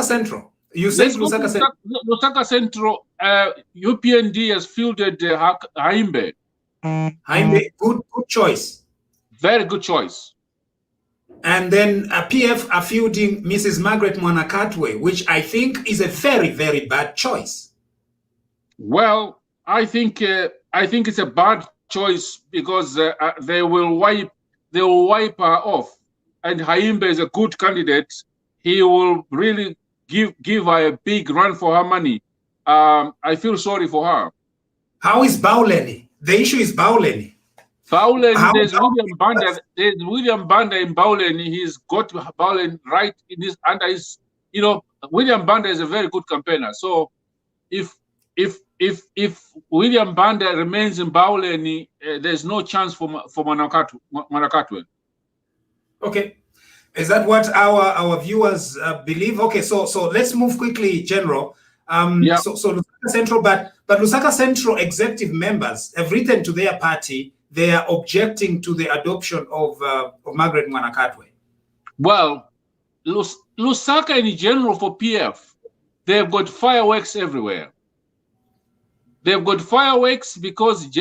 Central. You said Lusaka Central. Lusaka Central, UPND has fielded Mwiimbu. Mwiimbu, good choice. Very good choice. And then PF are fielding Mrs. Margaret Mwanakatwe, which I think is a very, very bad choice. Well, I think it's a bad choice because they will wipe her off. And Mwiimbu is a good candidate. He will really give her a big run for her money. I feel sorry for her. How is Bauleni? The issue is Bauleni. There's William Banda in Bauleni. He's got Bauleni right in his under his. William Banda is a very good campaigner. So if William Banda remains in Bauleni, there's no chance for Mwanakatwe. Okay. Is that what our viewers believe? Okay, so let's move quickly, General. So Lusaka Central, but Lusaka Central executive members have written to their party. They are objecting to the adoption of Margaret Mwanakatwe. Well, Lusaka in general for PF, they've got fireworks everywhere. They've got fireworks because of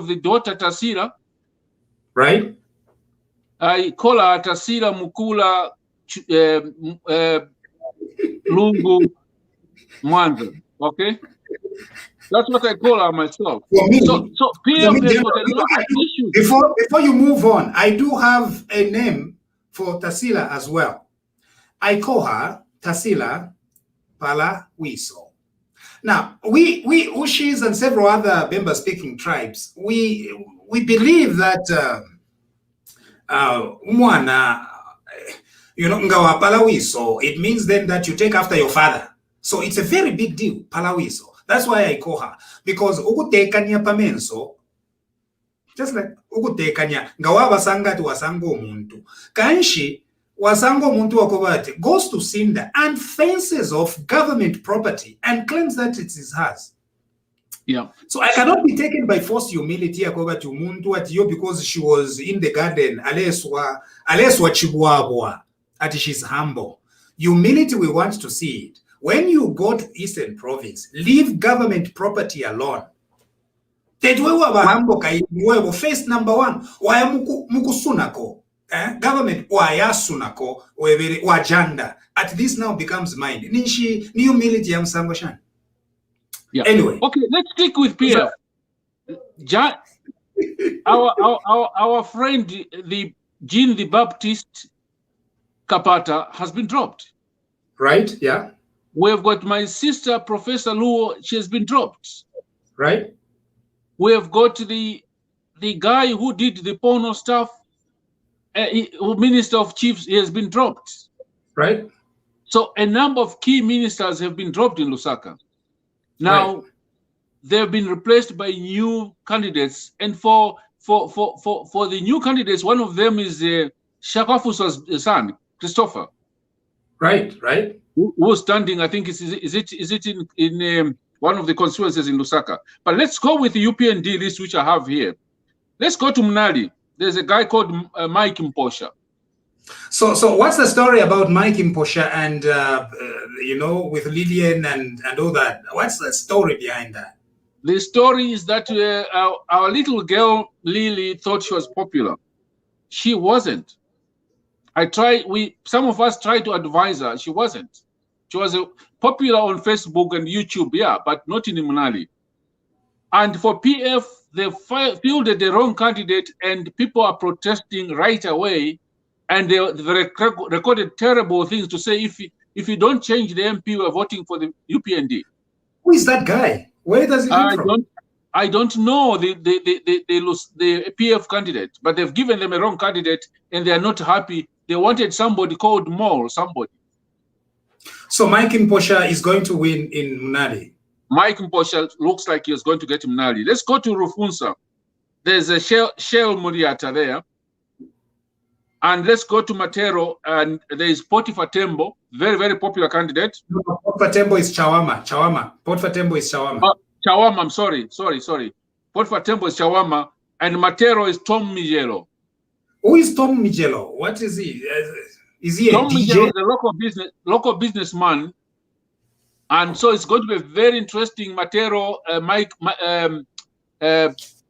the daughter Tasira. Right. I call her Tasira Mukula Lungu Monze. Okay, that's what I call her myself. So PF has got a lot of issues. Before you move on, I do have a name for Tasila as well. I call her Tasila Palawiso. Now, we Ushis and several other Bemba-speaking tribes, we believe that Umwana, Ngawa Palawiso, it means then that you take after your father. So it's a very big deal, Palawiso. That's why I call her. Because Ugutekanya Pamenso, just like Ugutekanya, Ngawa Basanga to Wasango Muntu. Kanshi, Wasango Muntu Wakobate goes to Sinda and fences off government property and claims that it is hers. Yeah. So I cannot be taken by forced humility Akoba to Muntu at you because she was in the garden, Aleswa Chibuabwa, at she's humble. Humility, we want to see it. When you go to Eastern Province, leave government property alone. First number one, why mukusunako? Government wayasunako wajanda. At this now becomes mine. Nishi ni humility am sangoshan. Yeah. Anyway. Okay, let's stick with PF. Our friend the Jean the Baptist Kapata has been dropped. Right, yeah. We've got my sister, Professor Luo, she has been dropped. Right. We have got the guy who did the porno stuff, Minister of Chiefs, he has been dropped. Right. So a number of key ministers have been dropped in Lusaka. Now, they've been replaced by new candidates. And for the new candidates, one of them is Shakafusa's son, Christopher. Right. Who's standing, I think, is it in one of the constituencies in Lusaka. But let's go with the UPND list, which I have here. Let's go to Mnali. There's a guy called Mike Mposha. So what's the story about Mike Mposha and, with Lillian and all that? What's the story behind that? The story is that our little girl Lily thought she was popular. She wasn't. Some of us tried to advise her. She wasn't. She was popular on Facebook and YouTube, yeah, but not in Mnali. And for PF, they fielded the wrong candidate, and people are protesting right away. And they recorded terrible things to say, if you don't change the MP, we're voting for the UPND. Who is that guy? Where does he come from? I don't know the PF candidate, but they've given them a wrong candidate, and they are not happy. They wanted somebody called Mole, somebody. So Mike Mposha is going to win in Mnali. Mike Mposha looks like he's going to get Mnali. Let's go to Rufunsa. There's a Shell Muriata there. And let's go to Matero, and there is Potifa Tembo, very, very popular candidate. No, Potifa Tembo is Chawama. Potifa Tembo is Chawama. Chawama, I'm sorry. Potifa Tembo is Chawama, and Matero is Tom Mijelo. Who is Tom Mijelo? What is he? Is he Tom a DJ? Mijelo is a local businessman, and so it's going to be very interesting. Matero,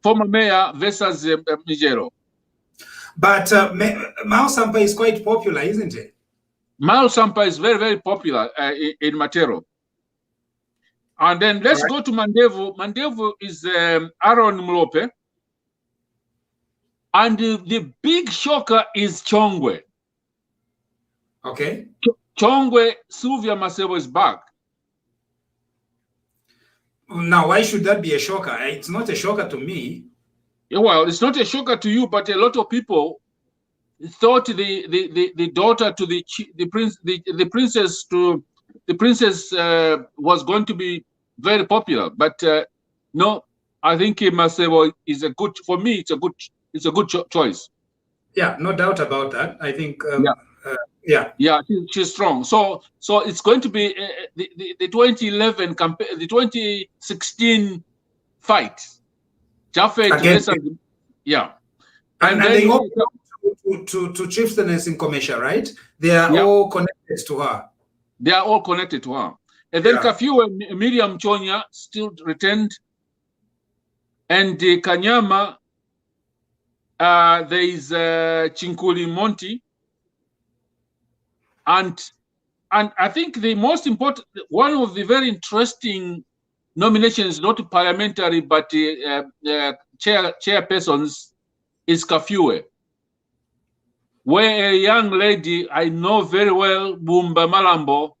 former mayor versus Mijelo. But Mao Sampa is quite popular, isn't it? Mao Sampa is very, very popular in Matero. And then let's go to Mandevu. Mandevu is Aaron Mlope. And the big shocker is Chongwe. Okay. Chongwe, Sylvia Masebo is back. Now, why should that be a shocker? It's not a shocker to me. Well, it's not a shocker to you, but a lot of people thought the daughter to the princess was going to be very popular. But no, I think Masebo is a good. For me, it's a good choice. Yeah, no doubt about that. I think. Yeah, she's strong. So it's going to be the 2011 campaign, the 2016 fight. Jaffet, yeah. And they all to chieftainess in Comesha, right? They are all connected to her. They are all connected to her. And then Kafiu and Miriam Chonya still retained. And Kanyama, there is Chinkuli Monti. And I think the most important, one of the very interesting nominations, not parliamentary, but chairpersons, is Kafiwe, where a young lady I know very well, Bumba Malambo,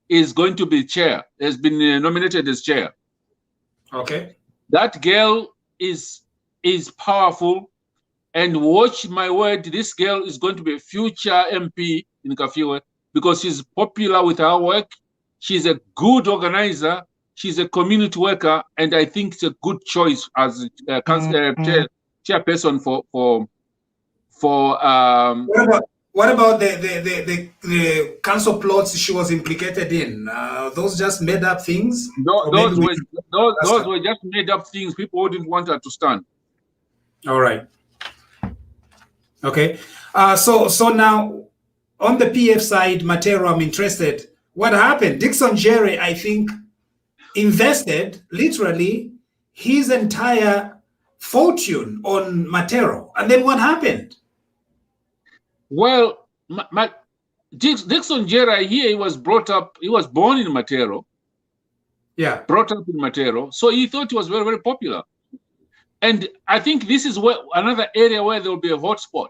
is going to be chair, has been nominated as chair. Okay. That girl is powerful, and watch my word, this girl is going to be a future MP in Kafiwe because she's popular with her work. She's a good organizer. She's a community worker, and I think it's a good choice as chairperson for. What about the council plots she was implicated in? Those just made up things. Those were just made up things. People wouldn't want her to stand. All right. Okay. So now on the PF side, Matero, I'm interested. What happened? Dixon Jerry, I think, invested literally his entire fortune on Matero. And then what happened? Well, Dixon Jerry here, he was born in Matero. Yeah. Brought up in Matero. So he thought he was very, very popular. And I think this is another area where there will be a hotspot.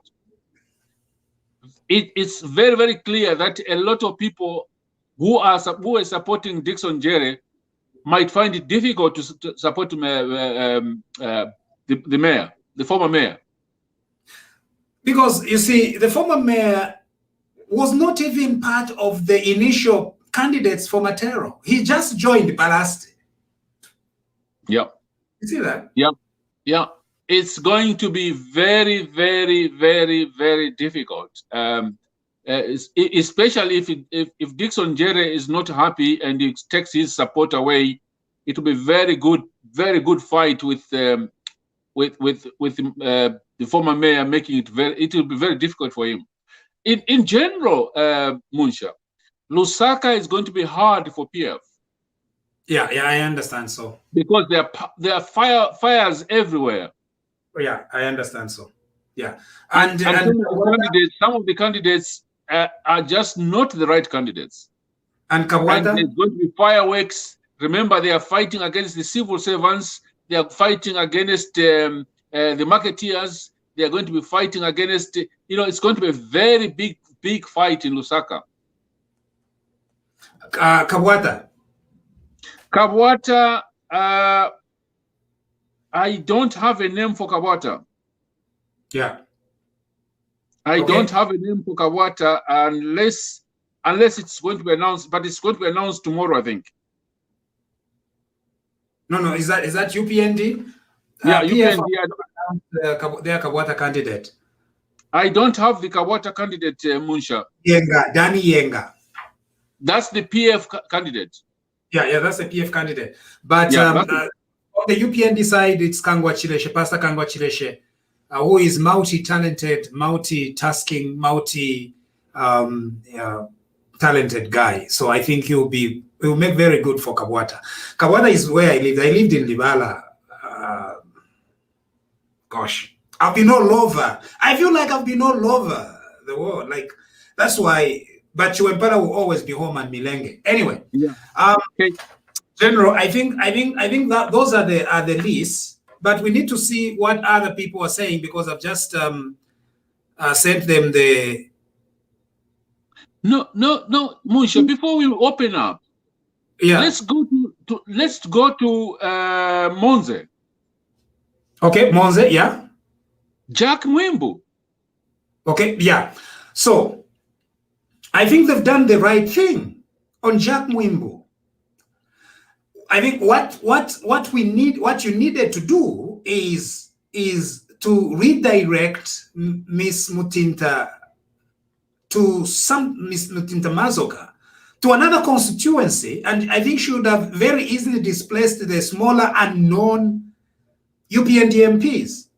It's very, very clear that a lot of people who are supporting Dixon Jerry might find it difficult to support the mayor, the former mayor. Because, you see, the former mayor was not even part of the initial candidates for Matero. He just joined Balaste. Yeah. You see that? Yeah. Yeah. It's going to be very, very, very, very difficult. Especially if Dixon Jerry is not happy and he takes his support away, it will be very good fight with the former mayor, making it will be very difficult for him. In general, Munsha, Lusaka is going to be hard for PF. Yeah, I understand so. Because there are fires everywhere. Yeah, I understand so. Yeah, and some of the candidates are just not the right candidates. And Kabwata? And there's going to be fireworks. Remember, they are fighting against the civil servants. They are fighting against the marketeers. They are going to be fighting against, it's going to be a very big fight in Lusaka. Kabwata? Kabwata, I don't have a name for Kabwata. Yeah. I don't have a name for Kabwata unless it's going to be announced, but it's going to be announced tomorrow, I think. No, is that UPND? Yeah, UPND. Their Kabwata candidate. I don't have the Kabwata candidate, Munsha. Danny Yenga. That's the PF candidate. Yeah, that's the PF candidate. But on the UPND side, it's Kangwa Chileshe, Pastor Kangwa Chileshe, who is multi-talented, multitasking, talented guy. So I think he'll make very good for Kabwata. Kabwata is where I lived. I lived in Libala. Gosh, I've been all over. I feel like I've been all over the world. Like, that's why. But Chiwempara will always be home and Milenge. Anyway, yeah. Okay. General, I think that those are the lists. But we need to see what other people are saying, because I've just sent them the. No, Munsha. Before we open up, yeah, let's go to Monze. Okay, Monze, yeah. Jack Mwiimbu. Okay, yeah. So I think they've done the right thing on Jack Mwiimbu. I think what you needed to do is to redirect Miss Mutinta Mazoka to another constituency, and I think she would have very easily displaced the smaller unknown UPND MPs.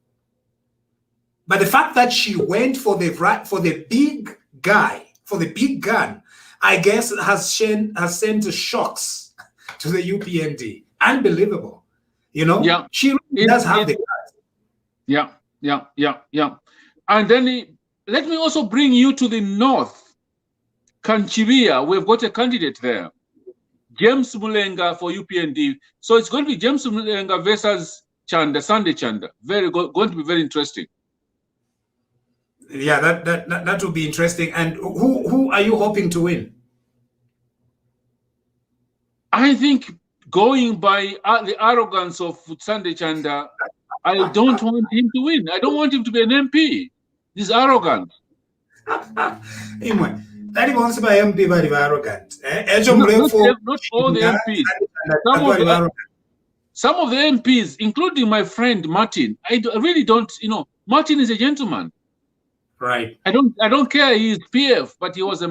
But the fact that she went for the big guy, for the big gun, I guess has sent shocks to the UPND. Unbelievable. Yeah. She really does have the guts. Yeah. And then let me also bring you to the north. Kanchibia, we've got a candidate there. James Mulenga for UPND. So it's going to be James Mulenga versus Sunday Chanda. Going to be very interesting. Yeah, that will be interesting. And who are you hoping to win? I think, going by the arrogance of Sunday Chanda, I don't want him to win. I don't want him to be an MP. He's arrogant. Anyway, that wants to be MP, but arrogant. Not all the MPs. Some of the MPs, including my friend Martin, I really don't. Martin is a gentleman. Right. I don't care. He's PF, but he was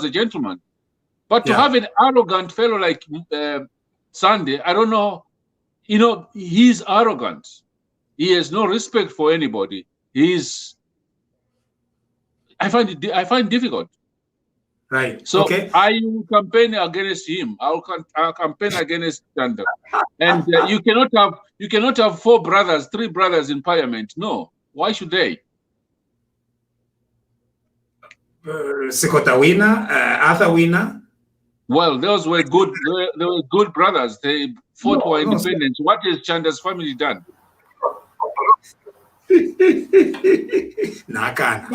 a gentleman. But to have an arrogant fellow like Sunday, I don't know. He's arrogant. He has no respect for anybody. I find it difficult. Right. So okay. I will campaign against him. I'll campaign against Chanda. And you cannot have three brothers in parliament. No. Why should they? Sikota winner, Arthur winner. Well, those were good. They were good brothers. They fought for independence. What has Chanda's family done? Nakana.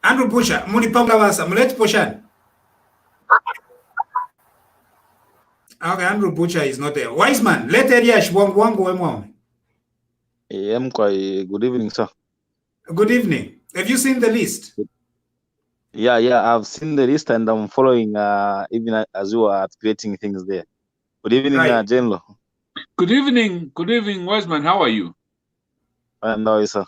Andrew Butcher, Munipanga Vasa, Mulet Poshan. Okay, Andrew Butcher is not there. Wiseman, let Eliash Wango Emo. Good evening, sir. Good evening. Have you seen the list? Yeah, I've seen the list and I'm following even as you are creating things there. Good evening, General. Good evening, Wiseman. How are you? No, sir.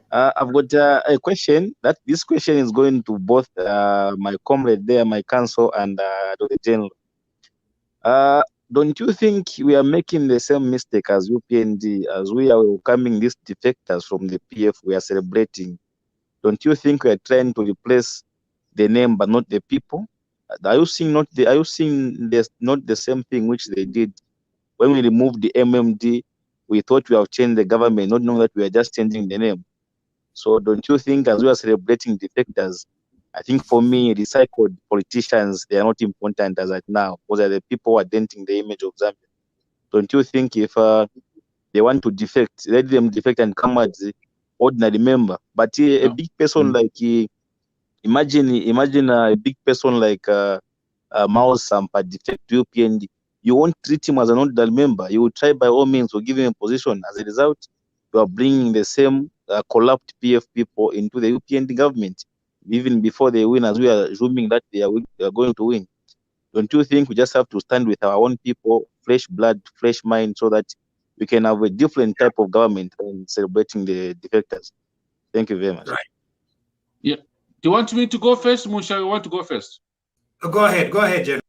I've got a question. This question is going to both my comrade there, my counsel, and to the General. Don't you think we are making the same mistake as UPND, as we are welcoming these defectors from the PF we are celebrating? Don't you think we are trying to replace the name but not the people? Are you seeing not the same thing which they did when we removed the MMD? We thought we have changed the government, not knowing that we are just changing the name. So don't you think, as we are celebrating defectors, I think for me, recycled politicians, they are not important as at now, because they are the people who are denting the image of Zambia. Don't you think if they want to defect, let them defect and come as the ordinary member? But a big person like, imagine a big person like Mao Sampa defect to UPND. You won't treat him as an ordinary member. You will try by all means to give him a position. As a result, you are bringing the same corrupt PF people into the UPND government, even before they win, as we are assuming that they are going to win. Don't you think we just have to stand with our own people, fresh blood, fresh mind, so that we can have a different type of government than celebrating the defectors? Thank you very much. Right. Yeah. Do you want me to go first, Musha? You want to go first? Go ahead, General.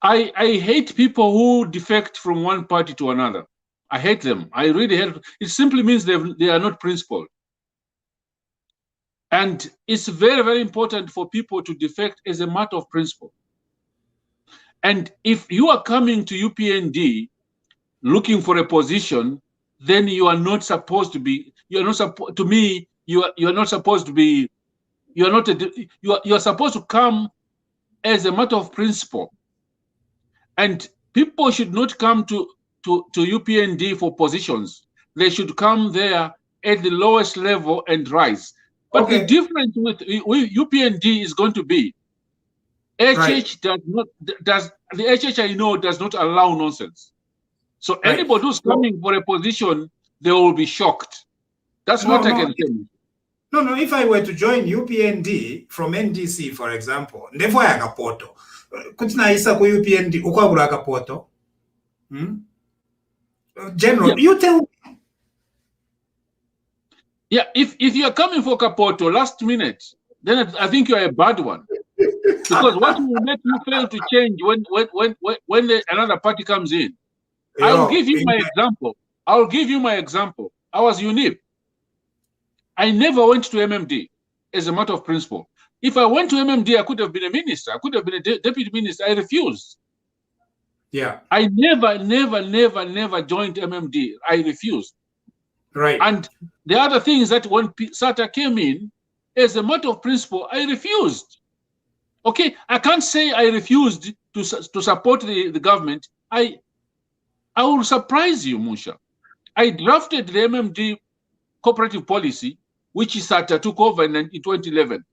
I hate people who defect from one party to another. I hate them. I really hate them. It simply means they are not principled. And it's very, very important for people to defect as a matter of principle. And if you are coming to UPND looking for a position, then you are not supposed to be, you're not supposed to me, you're not supposed to be, you're supposed to come as a matter of principle. And people should not come to UPND for positions. They should come there at the lowest level and rise. But the difference with UPND is going to be HH the HH I know does not allow nonsense. So anybody who's coming for a position, they will be shocked. That's what I can tell you. No, if I were to join UPND from NDC, for example, never akapoto. Kutina isa ku UPND ukwabura akapoto. General, you tell me. Yeah, if you are coming for Kapoto last minute, then I think you are a bad one. Because what will make you fail to change when another party comes in? I'll give you my example. I was UNIP. I never went to MMD as a matter of principle. If I went to MMD, I could have been a minister. I could have been a deputy minister. I refused. Yeah. I never joined MMD. I refused. Right. And the other thing is that when SATA came in, as a matter of principle, I refused. Okay, I can't say I refused to support the government. I will surprise you, Musha. I drafted the MMD cooperative policy, which SATA took over in 2011.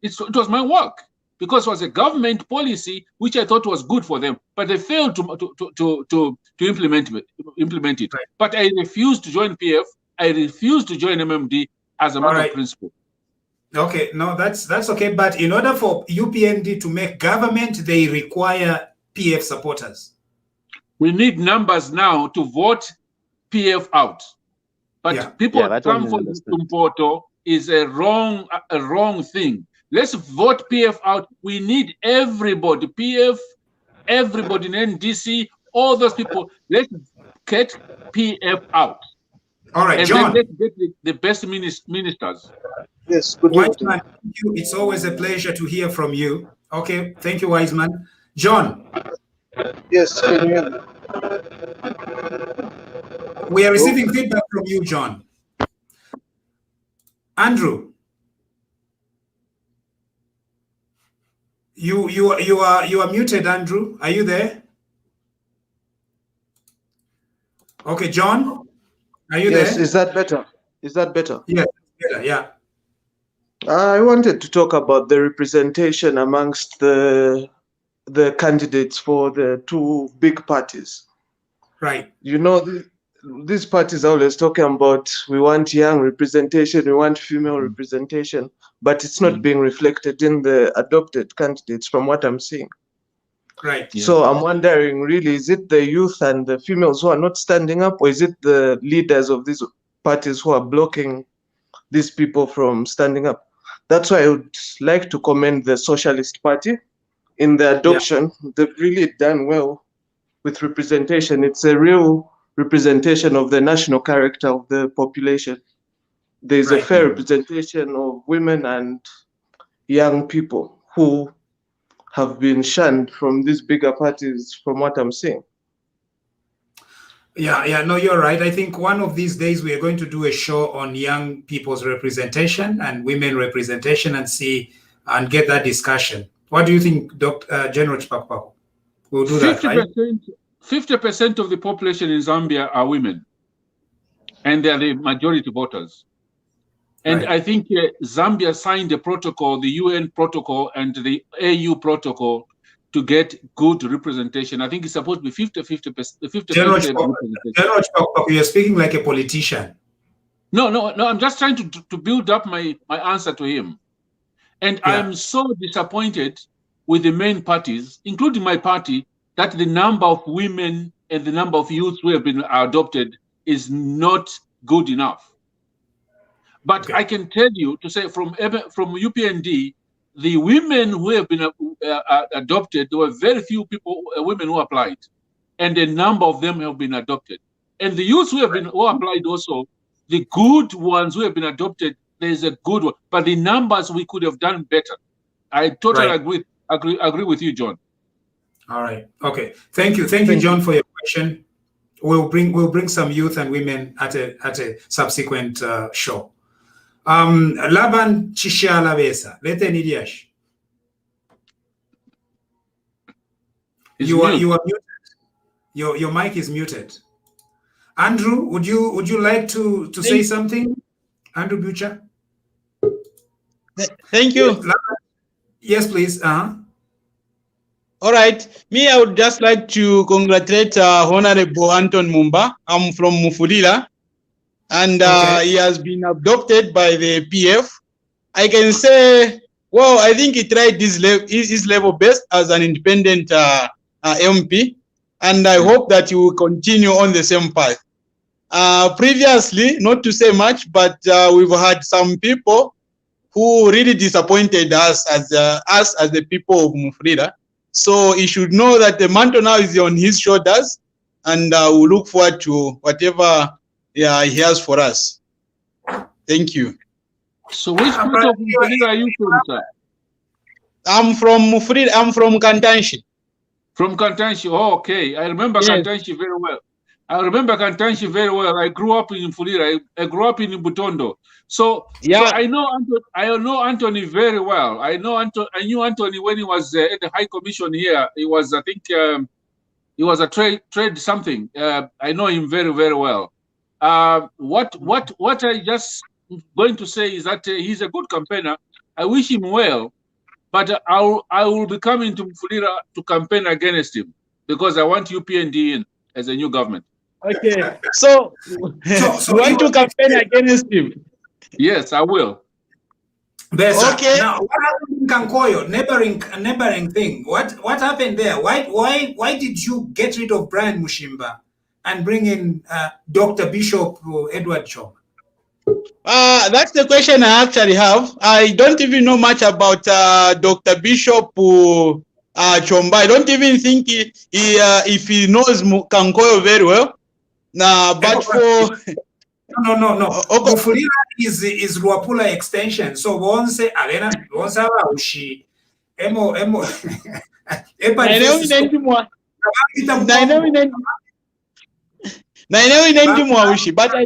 It was my work because it was a government policy which I thought was good for them, but they failed to implement it. Right. But I refused to join PF. I refused to join MMD as a matter of principle. Okay, no, that's okay. But in order for UPND to make government, they require PF supporters. We need numbers now to vote PF out. But people come for Mpoto is a wrong thing. Let's vote PF out. We need everybody, PF, everybody in NDC, all those people. Let's get PF out. All right, and John. Then let's get the best ministers. Yes, good Wiseman, it's always a pleasure to hear from you. Okay, thank you, Wiseman. John. Yes, can you hear me? We are receiving feedback from you, John. Andrew. You are muted, Andrew. Are you there? Okay, John. Are you there? Yes, is that better? Is that better? Yes, better, yeah. I wanted to talk about the representation amongst the candidates for the two big parties. Right. You know, these parties are always talking about we want young representation, we want female representation, but it's not being reflected in the adopted candidates from what I'm seeing. Right. Yeah. So I'm wondering, really, is it the youth and the females who are not standing up, or is it the leaders of these parties who are blocking these people from standing up? That's why I would like to commend the Socialist Party in the adoption. Yeah. They've really done well with representation. It's a real representation of the national character of the population. There's a fair representation of women and young people who have been shunned from these bigger parties, from what I'm seeing. Yeah, no, you're right. I think one of these days we are going to do a show on young people's representation and women representation and get that discussion. What do you think, Dr. General Chipakpako? We'll do that, right? 50% of the population in Zambia are women, and they are the majority voters. And right. I think Zambia signed a protocol, the UN protocol and the AU protocol, to get good representation. I think it's supposed to be 50-50. General Chipakpako, you're speaking like a politician. No, I'm just trying to build up my answer to him. And yeah. I'm so disappointed with the main parties, including my party, that the number of women and the number of youths who have been adopted is not good enough. But okay. I can tell you, to say from UPND, the women who have been adopted, there were very few women who applied, and a number of them have been adopted. And the youths who applied also, the good ones who have been adopted, there's a good one, but the numbers we could have done better. I totally agree with you, John. All right. Okay. Thank you, John, for your question. We'll bring some youth and women at a subsequent show. Laban Chishala Besa, Lete Nidiash. You are muted. Your mic is muted. Andrew, would you like to say something? Andrew Butcher. Thank you. Yes, please. All right. Me, I would just like to congratulate Honorable Anton Mumba. I'm from Mufulira, and he has been adopted by the PF. I can say, well, I think he tried his level best as an independent MP, and I hope that he will continue on the same path. Previously, not to say much, but we've had some people who really disappointed us as the people of Mufulira. So he should know that the mantle now is on his shoulders, and we'll look forward to whatever he has for us. Thank you. So which part of Mufulira are you from, sir? I'm from Mufulira. I'm from Kantanshi. From Kantanshi. Oh, okay. I remember Kantanshi very well. I grew up in Mufulira. I grew up in Butondo. So, yeah. So I know Anthony very well. I knew Anthony when he was at the High Commission here. He was, I think, he was a trade something. I know him very, very well. What I just going to say is that he's a good campaigner. I wish him well, but I will be coming to Mufulira to campaign against him because I want UPND in as a new government. Okay, so you want to campaign against him? Yes, I will. Okay. Now, what happened in Kankoyo, neighboring thing? What happened there? Why did you get rid of Brian Mushimba and bring in Dr. Bishop Edward Choma? That's the question I actually have. I don't even know much about Dr. Bishop Chomba. I don't even think if he knows Kankoyo very well. But for no. Mufulira is Luapula extension. So Monze arena ushi emo but I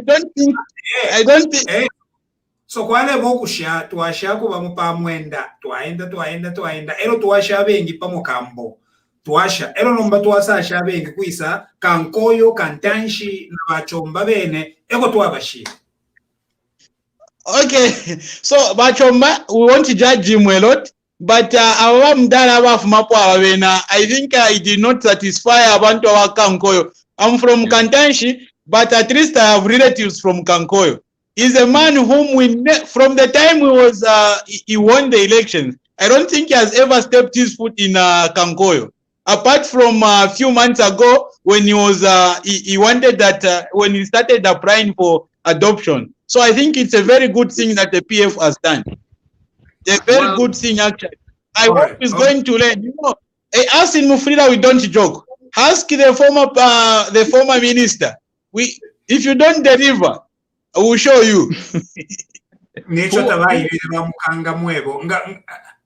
don't think so kwale bokusha twashako bamupa mwenda twaenda ero twasha bengi pamukambo twasha ero nomba twasasha bengi kuisa Kankoyo Kantanshi na Bachomba bene ego twabashira. Okay, so Bachomba, we want to judge him a lot, but I think he did not satisfy abantu wa Kankoyo. I'm from Kantanshi, but at least I have relatives from Kankoyo. He's a man whom from the time he won the elections, I don't think he has ever stepped his foot in Kankoyo. Apart from a few months ago, when he was he wanted that when he started applying for adoption. So I think it's a very good thing that the PF has done. A very good thing actually. I hope he's going to learn. You know, us in Mufulira we don't joke. Ask the former minister. If you don't deliver, I will show you.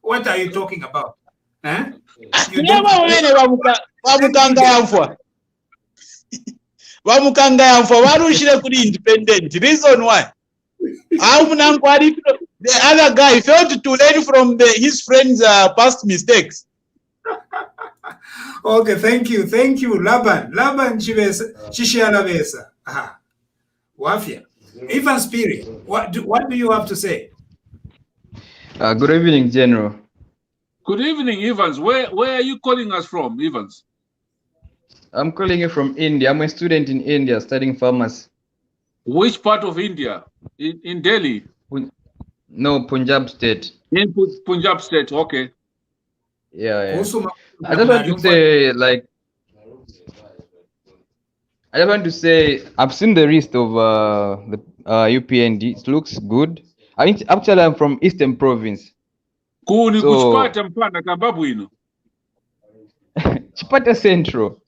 What are you talking about? Eh? You Varushire kuri independent. Reason why? The other guy felt to learn from his friends' past mistakes. Okay, thank you, Laban Chishialabesa. Aha, Wafia, Ivan Spirit. What do you have to say? Good evening, General. Good evening, Evans. Where are you calling us from, Evans? I'm calling you from India. I'm a student in India studying pharmacy. Which part of India? In Delhi? No, Punjab State. In Punjab State, okay. Yeah. I just want to say, I've seen the list of the UPND. It looks good. I think actually I'm from Eastern Province. Kuni So- kuchipata mpana kambabu ino. Chipata Central.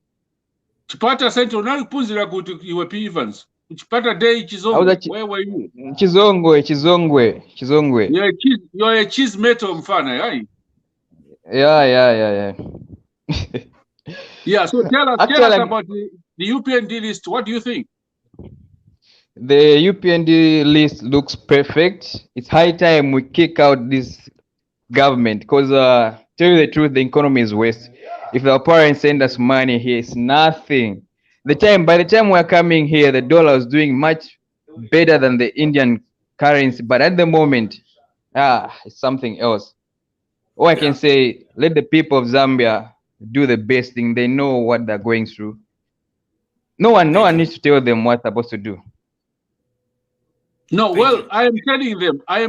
Chipata Central nalipunzira kuti iwe P. Evans. Chipata Day Chizongwe. Where were you? Chizongwe. You're a cheese metal mfana, right? Yeah. Yeah, so tell us about the UPND list. What do you think? The UPND list looks perfect. It's high time we kick out this government because, tell you the truth, the economy is waste. If our parents send us money here, it's nothing. By the time we're coming here, the dollar is doing much better than the Indian currency. But at the moment, it's something else. All I can say, let the people of Zambia do the best thing. They know what they're going through. No one needs to tell them what they're supposed to do. No, well, I am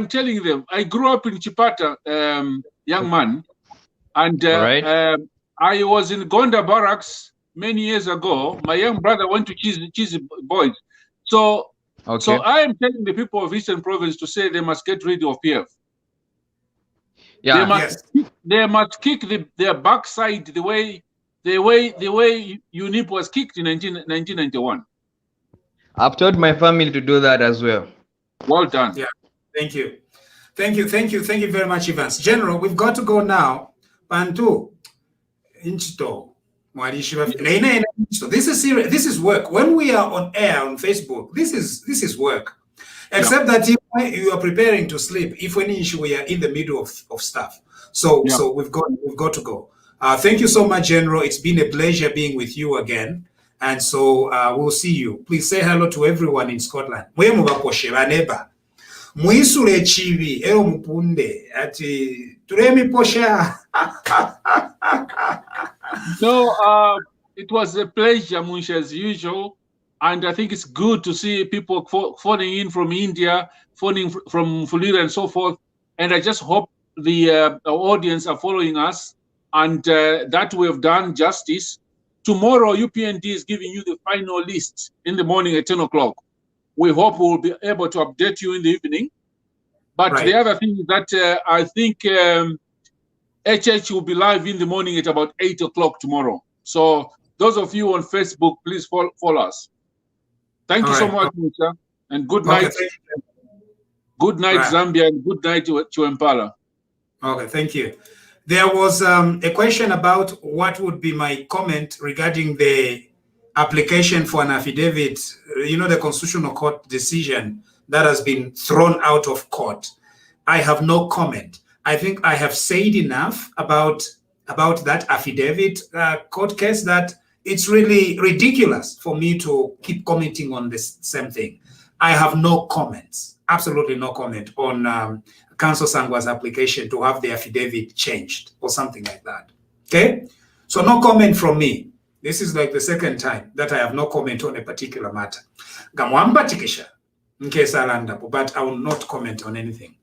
telling them. I grew up in Chipata, young man, and I was in Gonda Barracks many years ago. My young brother went to Cheesy Boys. So I am telling the people of Eastern Province to say they must get rid of PF. Yeah. They must kick their backside the way UNIP was kicked in 1991. I've told my family to do that as well. Well done. Yeah, thank you very much, Evans. General, we've got to go now. Bantu, Inchito, this is serious. This is work. When we are on air on Facebook, this is work. Except that if you are preparing to sleep, if any issue we are in the middle of stuff. So we've got to go. Thank you so much, General. It's been a pleasure being with you again. And so we'll see you. Please say hello to everyone in Scotland. Mwisule chivi ero mupunde ati turemi posha. No, it was a pleasure, Munshi, as usual. And I think it's good to see people phoning in from India, phoning from Fulira and so forth. And I just hope the audience are following us and that we have done justice. Tomorrow, UPND is giving you the final list in the morning at 10 o'clock. We hope we'll be able to update you in the evening. But the other thing is that I think HH will be live in the morning at about 8 o'clock tomorrow. So those of you on Facebook, please follow us. Thank you so much, Musa, and good night. Good night, Zambia, and good night to Impala. Okay, thank you. There was a question about what would be my comment regarding the application for an affidavit, the Constitutional Court decision that has been thrown out of court. I have no comment. I think I have said enough about that affidavit court case that it's really ridiculous for me to keep commenting on this same thing. I have no comments, absolutely no comment on Council Sangwa's application to have the affidavit changed or something like that. Okay? So no comment from me. This is like the second time that I have no comment on a particular matter. Gamwamba tikisha, but I will not comment on anything.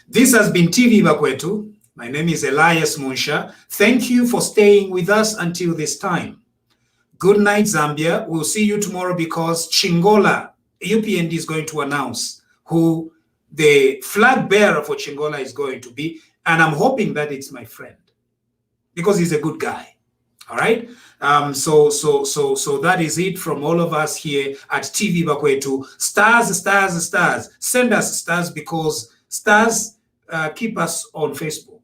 This has been TV Bakwetu. My name is Elias Munsha. Thank you for staying with us until this time. Good night, Zambia. We'll see you tomorrow because Chingola, UPND is going to announce who the flag bearer for Chingola is going to be. And I'm hoping that it's my friend because he's a good guy. All right. So that is it from all of us here at TV Bakwetu. Stars. Send us stars because stars keep us on Facebook.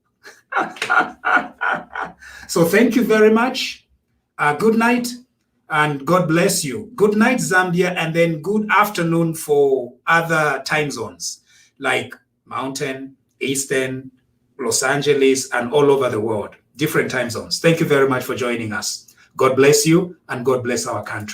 So thank you very much. Good night and God bless you. Good night, Zambia, and then good afternoon for other time zones like Mountain, Eastern, Los Angeles, and all over the world. Different time zones. Thank you very much for joining us. God bless you and God bless our country.